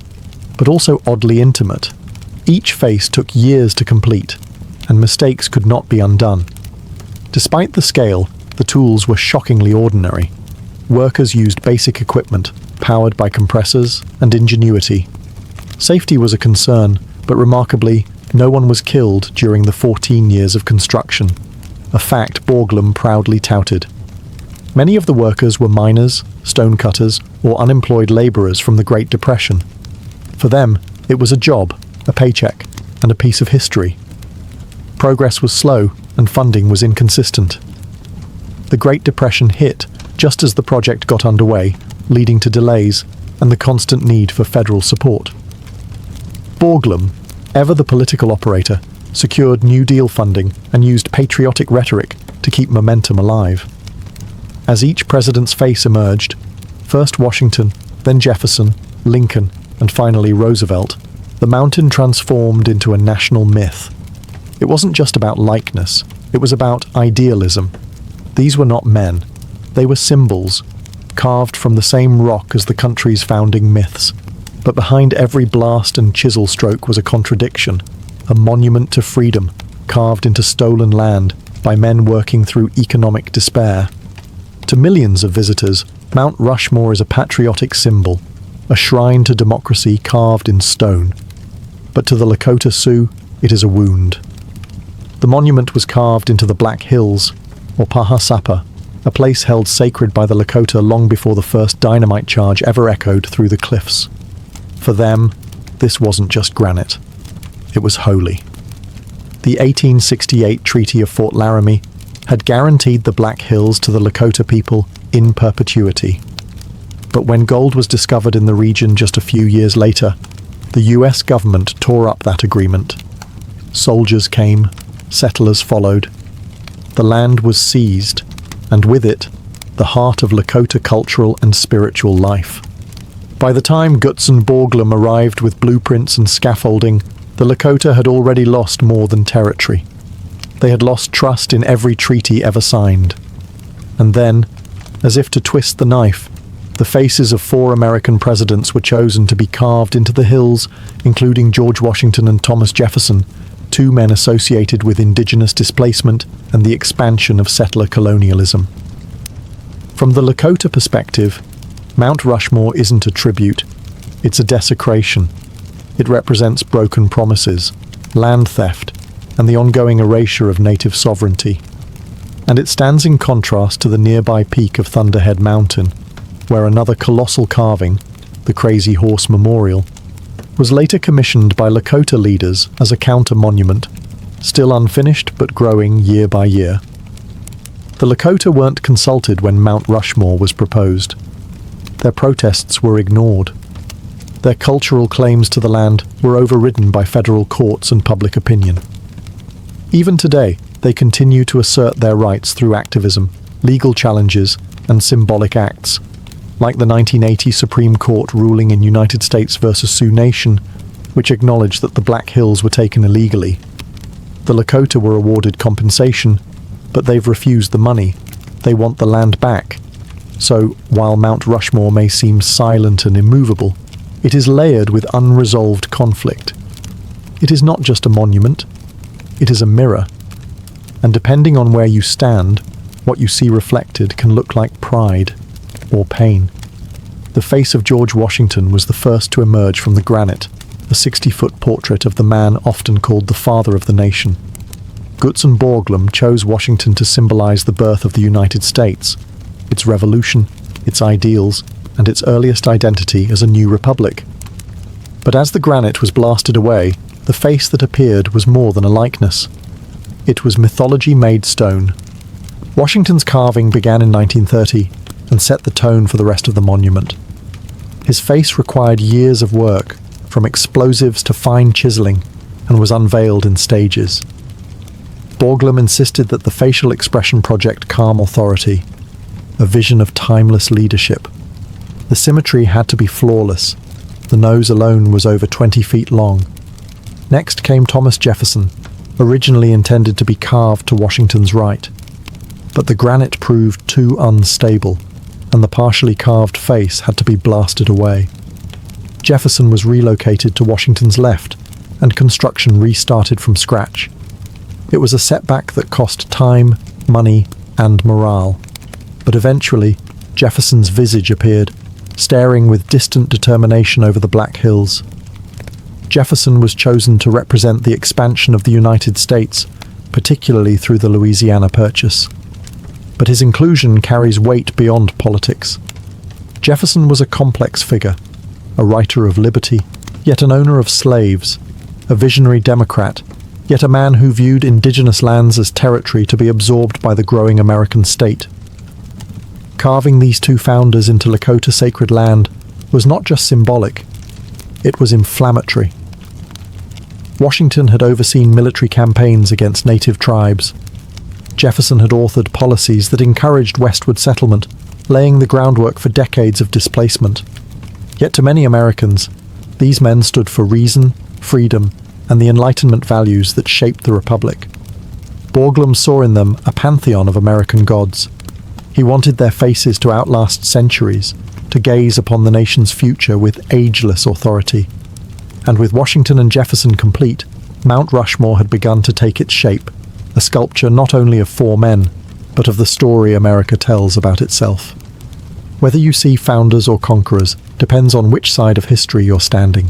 but also oddly intimate. Each face took years to complete, and mistakes could not be undone. Despite the scale, the tools were shockingly ordinary. Workers used basic equipment, powered by compressors and ingenuity. Safety was a concern, but remarkably, no one was killed during the 14 years of construction, a fact Borglum proudly touted. Many of the workers were miners, stonecutters, or unemployed laborers from the Great Depression. For them, it was a job, a paycheck, and a piece of history. Progress was slow, and funding was inconsistent. The Great Depression hit just as the project got underway, leading to delays and the constant need for federal support. Borglum, ever the political operator, secured New Deal funding and used patriotic rhetoric to keep momentum alive. As each president's face emerged, first Washington, then Jefferson, Lincoln, and finally Roosevelt, the mountain transformed into a national myth. It wasn't just about likeness, it was about idealism. These were not men, they were symbols, carved from the same rock as the country's founding myths. But behind every blast and chisel stroke was a contradiction, a monument to freedom, carved into stolen land by men working through economic despair. To millions of visitors, Mount Rushmore is a patriotic symbol, a shrine to democracy carved in stone. But to the Lakota Sioux, it is a wound. The monument was carved into the Black Hills, or Pahasapa, a place held sacred by the Lakota long before the first dynamite charge ever echoed through the cliffs. For them, this wasn't just granite. It was holy. The 1868 Treaty of Fort Laramie had guaranteed the Black Hills to the Lakota people in perpetuity. But when gold was discovered in the region just a few years later, the US government tore up that agreement. Soldiers came, settlers followed. The land was seized, and with it, the heart of Lakota cultural and spiritual life. By the time Gutzon Borglum arrived with blueprints and scaffolding, the Lakota had already lost more than territory. They had lost trust in every treaty ever signed. And then, as if to twist the knife, the faces of 4 American presidents were chosen to be carved into the hills, including George Washington and Thomas Jefferson, 2 men associated with indigenous displacement and the expansion of settler colonialism. From the Lakota perspective, Mount Rushmore isn't a tribute, it's a desecration. It represents broken promises, land theft, and the ongoing erasure of native sovereignty. and it stands in contrast to the nearby peak of Thunderhead Mountain, where another colossal carving, the Crazy Horse Memorial, was later commissioned by Lakota leaders as a counter-monument, still unfinished but growing year by year. The Lakota weren't consulted when Mount Rushmore was proposed. Their protests were ignored. Their cultural claims to the land were overridden by federal courts and public opinion. Even today, they continue to assert their rights through activism, legal challenges, and symbolic acts, like the 1980 Supreme Court ruling in United States v. Sioux Nation, which acknowledged that the Black Hills were taken illegally. The Lakota were awarded compensation, but they've refused the money. They want the land back. So, while Mount Rushmore may seem silent and immovable, it is layered with unresolved conflict. It is not just a monument, it is a mirror. And depending on where you stand, what you see reflected can look like pride or pain. The face of George Washington was the first to emerge from the granite, a 60-foot portrait of the man often called the father of the nation. Gutzon Borglum chose Washington to symbolize the birth of the United States, its revolution, its ideals, and its earliest identity as a new republic. But as the granite was blasted away, the face that appeared was more than a likeness. It was mythology-made stone. Washington's carving began in 1930 and set the tone for the rest of the monument. His face required years of work, from explosives to fine chiseling, and was unveiled in stages. Borglum insisted that the facial expression project calm authority, a vision of timeless leadership. The symmetry had to be flawless. The nose alone was over 20 feet long. Next came Thomas Jefferson, originally intended to be carved to Washington's right. But the granite proved too unstable, and the partially carved face had to be blasted away. Jefferson was relocated to Washington's left, and construction restarted from scratch. It was a setback that cost time, money, and morale. But eventually, Jefferson's visage appeared, staring with distant determination over the Black Hills. Jefferson was chosen to represent the expansion of the United States, particularly through the Louisiana Purchase. But his inclusion carries weight beyond politics. Jefferson was a complex figure, a writer of liberty, yet an owner of slaves, a visionary Democrat, yet a man who viewed indigenous lands as territory to be absorbed by the growing American state. Carving these two founders into Lakota sacred land was not just symbolic, it was inflammatory. Washington had overseen military campaigns against native tribes. Jefferson had authored policies that encouraged westward settlement, laying the groundwork for decades of displacement. Yet to many Americans, these men stood for reason, freedom, and the Enlightenment values that shaped the Republic. Borglum saw in them a pantheon of American gods. He wanted their faces to outlast centuries, to gaze upon the nation's future with ageless authority. And with Washington and Jefferson complete, Mount Rushmore had begun to take its shape, a sculpture not only of four men, but of the story America tells about itself. Whether you see founders or conquerors depends on which side of history you're standing.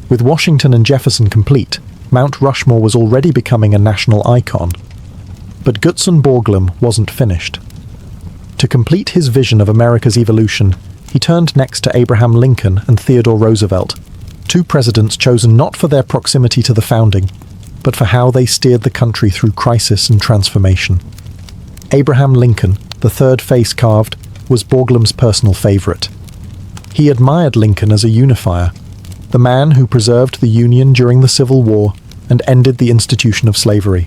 With Washington and Jefferson complete, Mount Rushmore was already becoming a national icon. But Gutzon Borglum wasn't finished. To complete his vision of America's evolution, he turned next to Abraham Lincoln and Theodore Roosevelt, two presidents chosen not for their proximity to the founding, but for how they steered the country through crisis and transformation. Abraham Lincoln, the third face carved, was Borglum's personal favorite. He admired Lincoln as a unifier, the man who preserved the Union during the Civil War and ended the institution of slavery.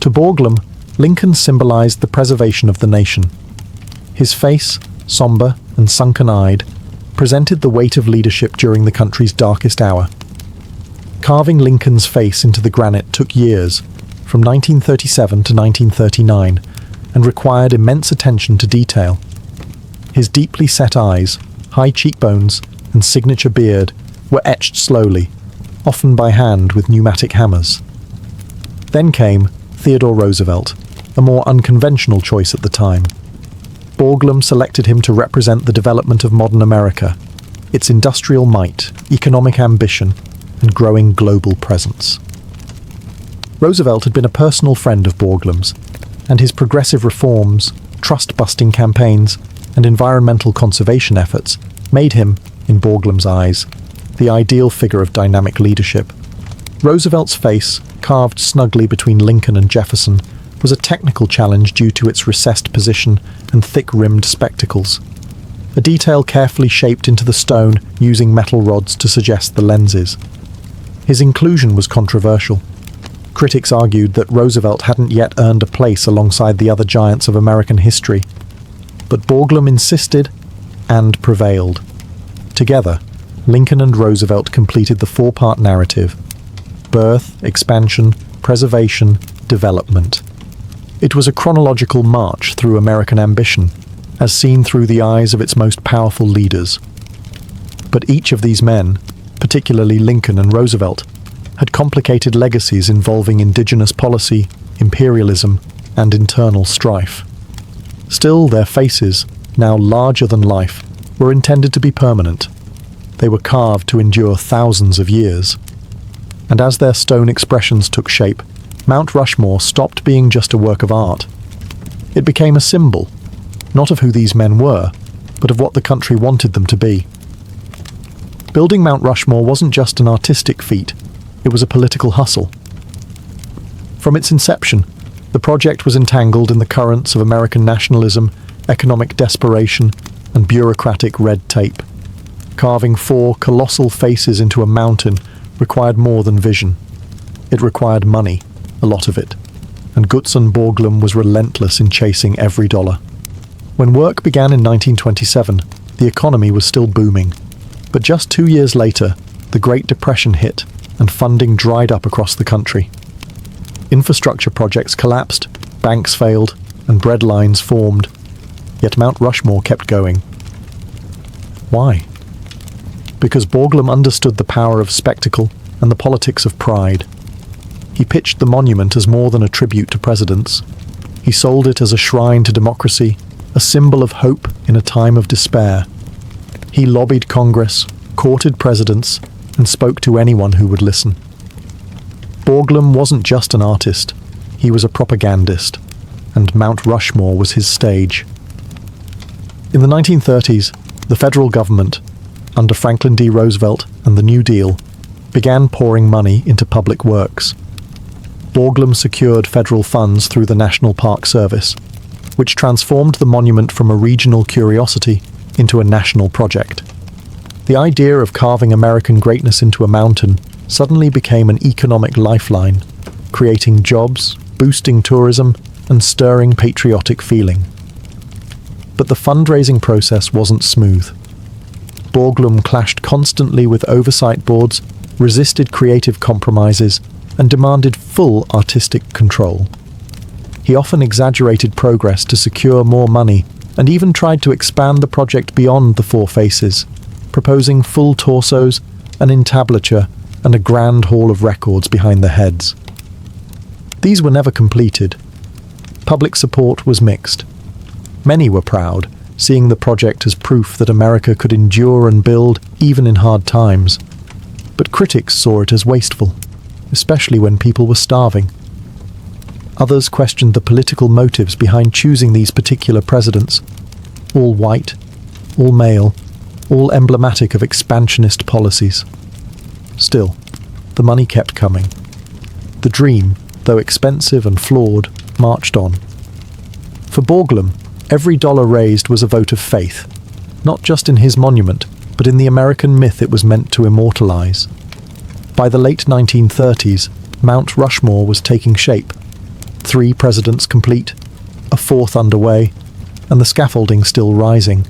To Borglum, Lincoln symbolized the preservation of the nation. His face, somber and sunken-eyed, presented the weight of leadership during the country's darkest hour. Carving Lincoln's face into the granite took years, from 1937 to 1939, and required immense attention to detail. His deeply set eyes, high cheekbones, and signature beard were etched slowly, often by hand with pneumatic hammers. Then came Theodore Roosevelt, a more unconventional choice at the time. Borglum selected him to represent the development of modern America, its industrial might, economic ambition, and growing global presence. Roosevelt had been a personal friend of Borglum's, and his progressive reforms, trust-busting campaigns, and environmental conservation efforts made him, in Borglum's eyes, the ideal figure of dynamic leadership. Roosevelt's face, carved snugly between Lincoln and Jefferson, was a technical challenge due to its recessed position and thick-rimmed spectacles. A detail carefully shaped into the stone using metal rods to suggest the lenses. His inclusion was controversial. Critics argued that Roosevelt hadn't yet earned a place alongside the other giants of American history. But Borglum insisted and prevailed. Together, Lincoln and Roosevelt completed the four-part narrative: birth, expansion, preservation, development. It was a chronological march through American ambition, as seen through the eyes of its most powerful leaders. But each of these men, particularly Lincoln and Roosevelt, had complicated legacies involving indigenous policy, imperialism, and internal strife. Still, their faces, now larger than life, were intended to be permanent. They were carved to endure thousands of years. And as their stone expressions took shape, Mount Rushmore stopped being just a work of art. It became a symbol, not of who these men were, but of what the country wanted them to be. Building Mount Rushmore wasn't just an artistic feat, it was a political hustle. From its inception, the project was entangled in the currents of American nationalism, economic desperation, and bureaucratic red tape. Carving 4 colossal faces into a mountain required more than vision. It required money, a lot of it, and Gutzon Borglum was relentless in chasing every dollar. When work began in 1927, the economy was still booming. But just 2 years later, the Great Depression hit and funding dried up across the country. Infrastructure projects collapsed, banks failed, and bread lines formed. Yet Mount Rushmore kept going. Why? Because Borglum understood the power of spectacle and the politics of pride. He pitched the monument as more than a tribute to presidents. He sold it as a shrine to democracy, a symbol of hope in a time of despair. He lobbied Congress, courted presidents, and spoke to anyone who would listen. Borglum wasn't just an artist, he was a propagandist, and Mount Rushmore was his stage. In the 1930s, the federal government, under Franklin D. Roosevelt and the New Deal, began pouring money into public works. Borglum secured federal funds through the National Park Service, which transformed the monument from a regional curiosity into a national project. The idea of carving American greatness into a mountain suddenly became an economic lifeline, creating jobs, boosting tourism, and stirring patriotic feeling. But the fundraising process wasn't smooth. Borglum clashed constantly with oversight boards, resisted creative compromises, and demanded full artistic control. He often exaggerated progress to secure more money, and even tried to expand the project beyond the 4 faces, proposing full torsos, an entablature, and a grand hall of records behind the heads. These were never completed. Public support was mixed. Many were proud, seeing the project as proof that America could endure and build even in hard times. But critics saw it as wasteful, especially when people were starving. Others questioned the political motives behind choosing these particular presidents, all white, all male, all emblematic of expansionist policies. Still, the money kept coming. The dream, though expensive and flawed, marched on. For Borglum, every dollar raised was a vote of faith, not just in his monument, but in the American myth it was meant to immortalize. By the late 1930s, Mount Rushmore was taking shape. 3 presidents complete, a 4th underway, and the scaffolding still rising.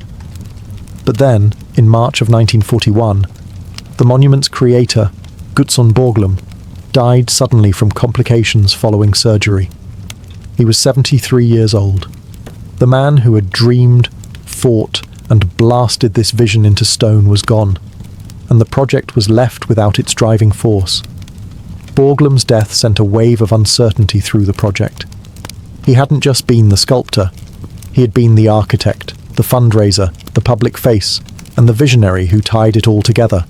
But then, in March of 1941, the monument's creator, Gutzon Borglum, died suddenly from complications following surgery. He was 73 years old. The man who had dreamed, fought, and blasted this vision into stone was gone, and the project was left without its driving force. Borglum's death sent a wave of uncertainty through the project. He hadn't just been the sculptor, he had been the architect, the fundraiser, the public face, and the visionary who tied it all together.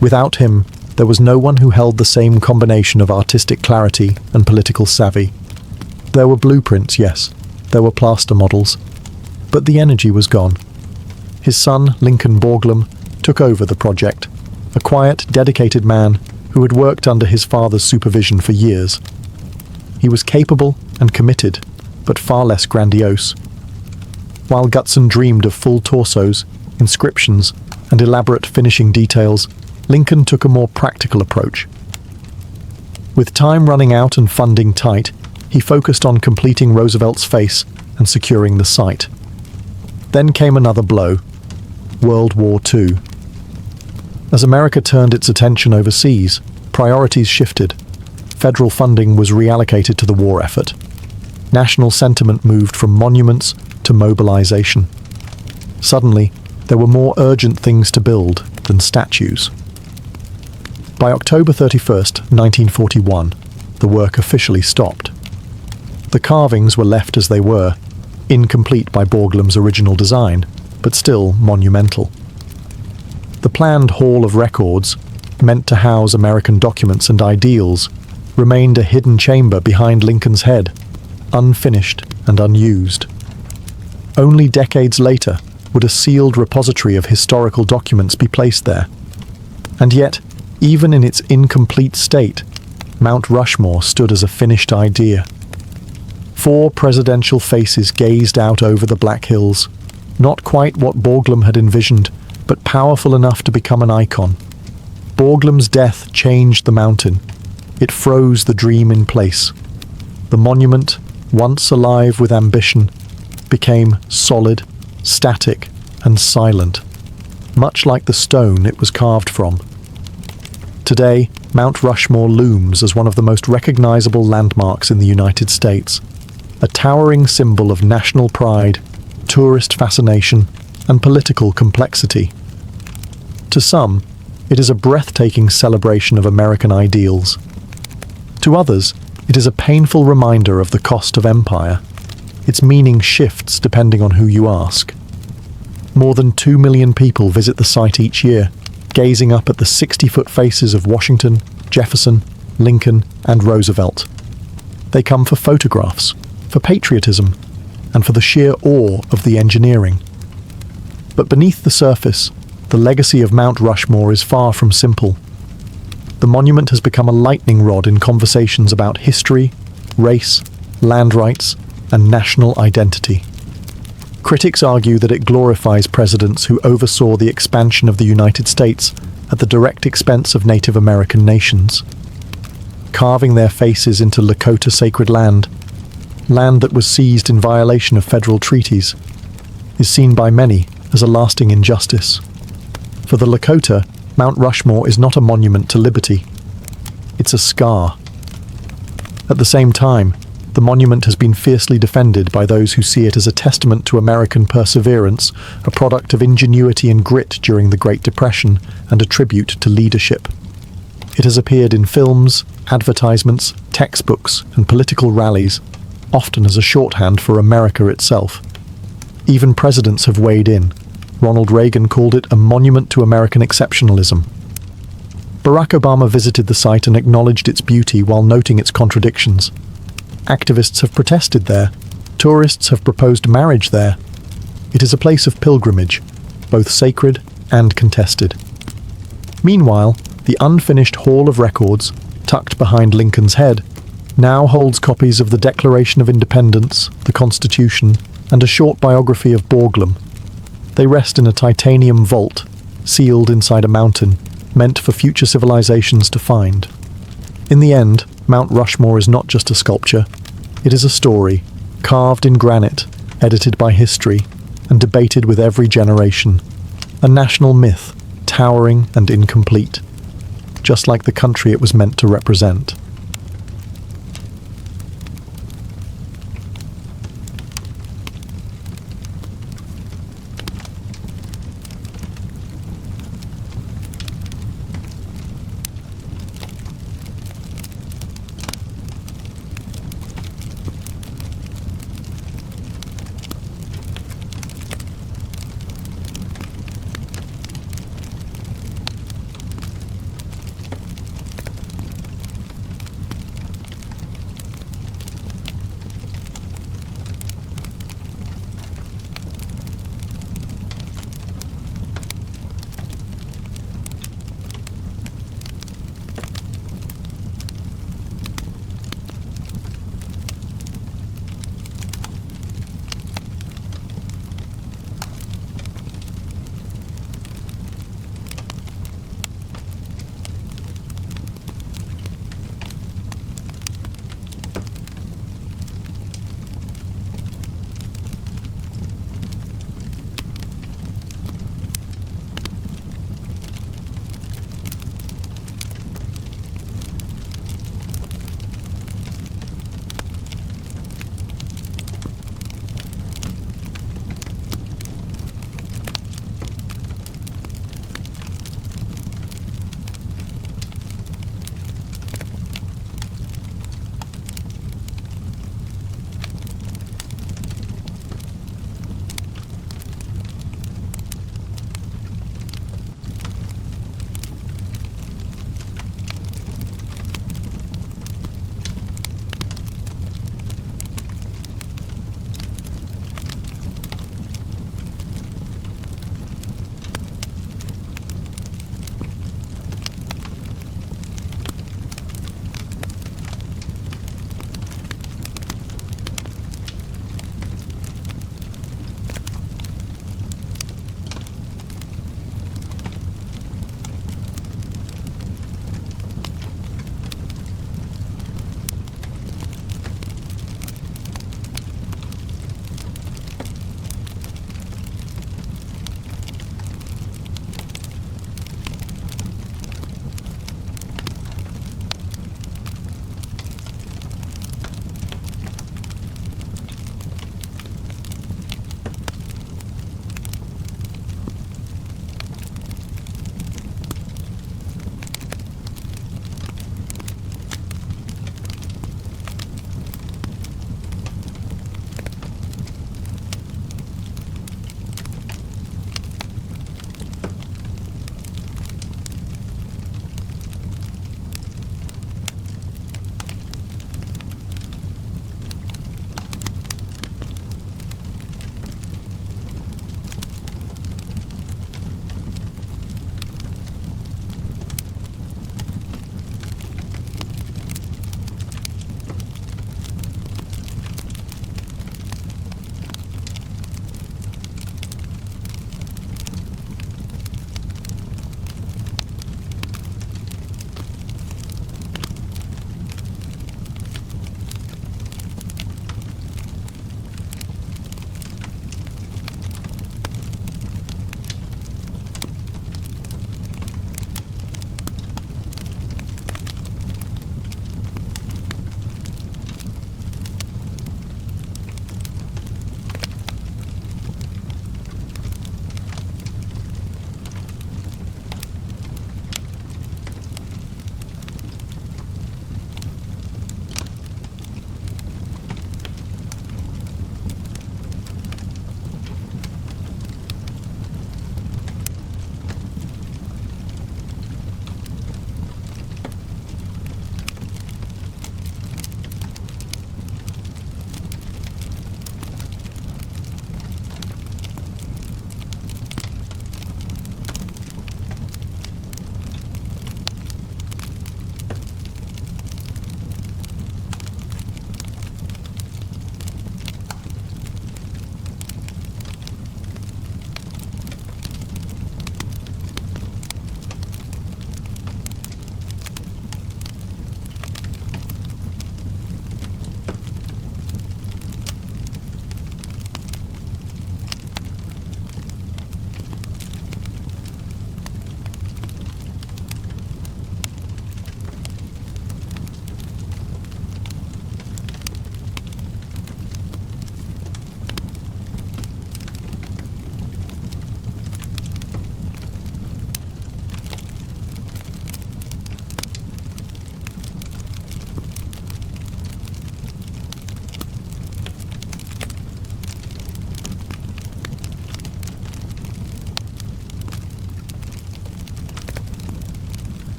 Without him, there was no one who held the same combination of artistic clarity and political savvy. There were blueprints, yes. There were plaster models. But the energy was gone. His son, Lincoln Borglum, took over the project, a quiet, dedicated man who had worked under his father's supervision for years. He was capable and committed, but far less grandiose. While Gutson dreamed of full torsos, inscriptions, and elaborate finishing details, Lincoln took a more practical approach. With time running out and funding tight, he focused on completing Roosevelt's face and securing the site. Then came another blow: World War II. As America turned its attention overseas, priorities shifted. Federal funding was reallocated to the war effort. National sentiment moved from monuments to mobilization. Suddenly, there were more urgent things to build than statues. By October 31st, 1941, the work officially stopped. The carvings were left as they were, incomplete by Borglum's original design, but still monumental. The planned Hall of Records, meant to house American documents and ideals, remained a hidden chamber behind Lincoln's head, unfinished and unused. Only decades later would a sealed repository of historical documents be placed there. And yet, even in its incomplete state, Mount Rushmore stood as a finished idea. 4 presidential faces gazed out over the Black Hills, not quite what Borglum had envisioned, but powerful enough to become an icon. Borglum's death changed the mountain. It froze the dream in place. The monument, once alive with ambition, became solid, static, and silent, much like the stone it was carved from. Today, Mount Rushmore looms as one of the most recognizable landmarks in the United States, a towering symbol of national pride, tourist fascination, and political complexity. To some, it is a breathtaking celebration of American ideals. To others, it is a painful reminder of the cost of empire. Its meaning shifts depending on who you ask. More than 2 million people visit the site each year, gazing up at the 60-foot faces of Washington, Jefferson, Lincoln, and Roosevelt. They come for photographs, for patriotism, and for the sheer awe of the engineering. But beneath the surface, the legacy of Mount Rushmore is far from simple. The monument has become a lightning rod in conversations about history, race, land rights, and national identity. Critics argue that it glorifies presidents who oversaw the expansion of the United States at the direct expense of Native American nations. Carving their faces into Lakota sacred land that was seized in violation of federal treaties, is seen by many as a lasting injustice. For the Lakota, Mount Rushmore is not a monument to liberty. It's a scar. At the same time, the monument has been fiercely defended by those who see it as a testament to American perseverance, a product of ingenuity and grit during the Great Depression, and a tribute to leadership. It has appeared in films, advertisements, textbooks, and political rallies, often as a shorthand for America itself. Even presidents have weighed in. Ronald Reagan called it a monument to American exceptionalism. Barack Obama visited the site and acknowledged its beauty while noting its contradictions. Activists have protested there. Tourists have proposed marriage there. It is a place of pilgrimage, both sacred and contested. Meanwhile, the unfinished Hall of Records, tucked behind Lincoln's head, now holds copies of the Declaration of Independence, the Constitution, and a short biography of Borglum. They rest in a titanium vault, sealed inside a mountain, meant for future civilizations to find. In the end, Mount Rushmore is not just a sculpture. It is a story, carved in granite, edited by history, and debated with every generation. A national myth, towering and incomplete, just like the country it was meant to represent.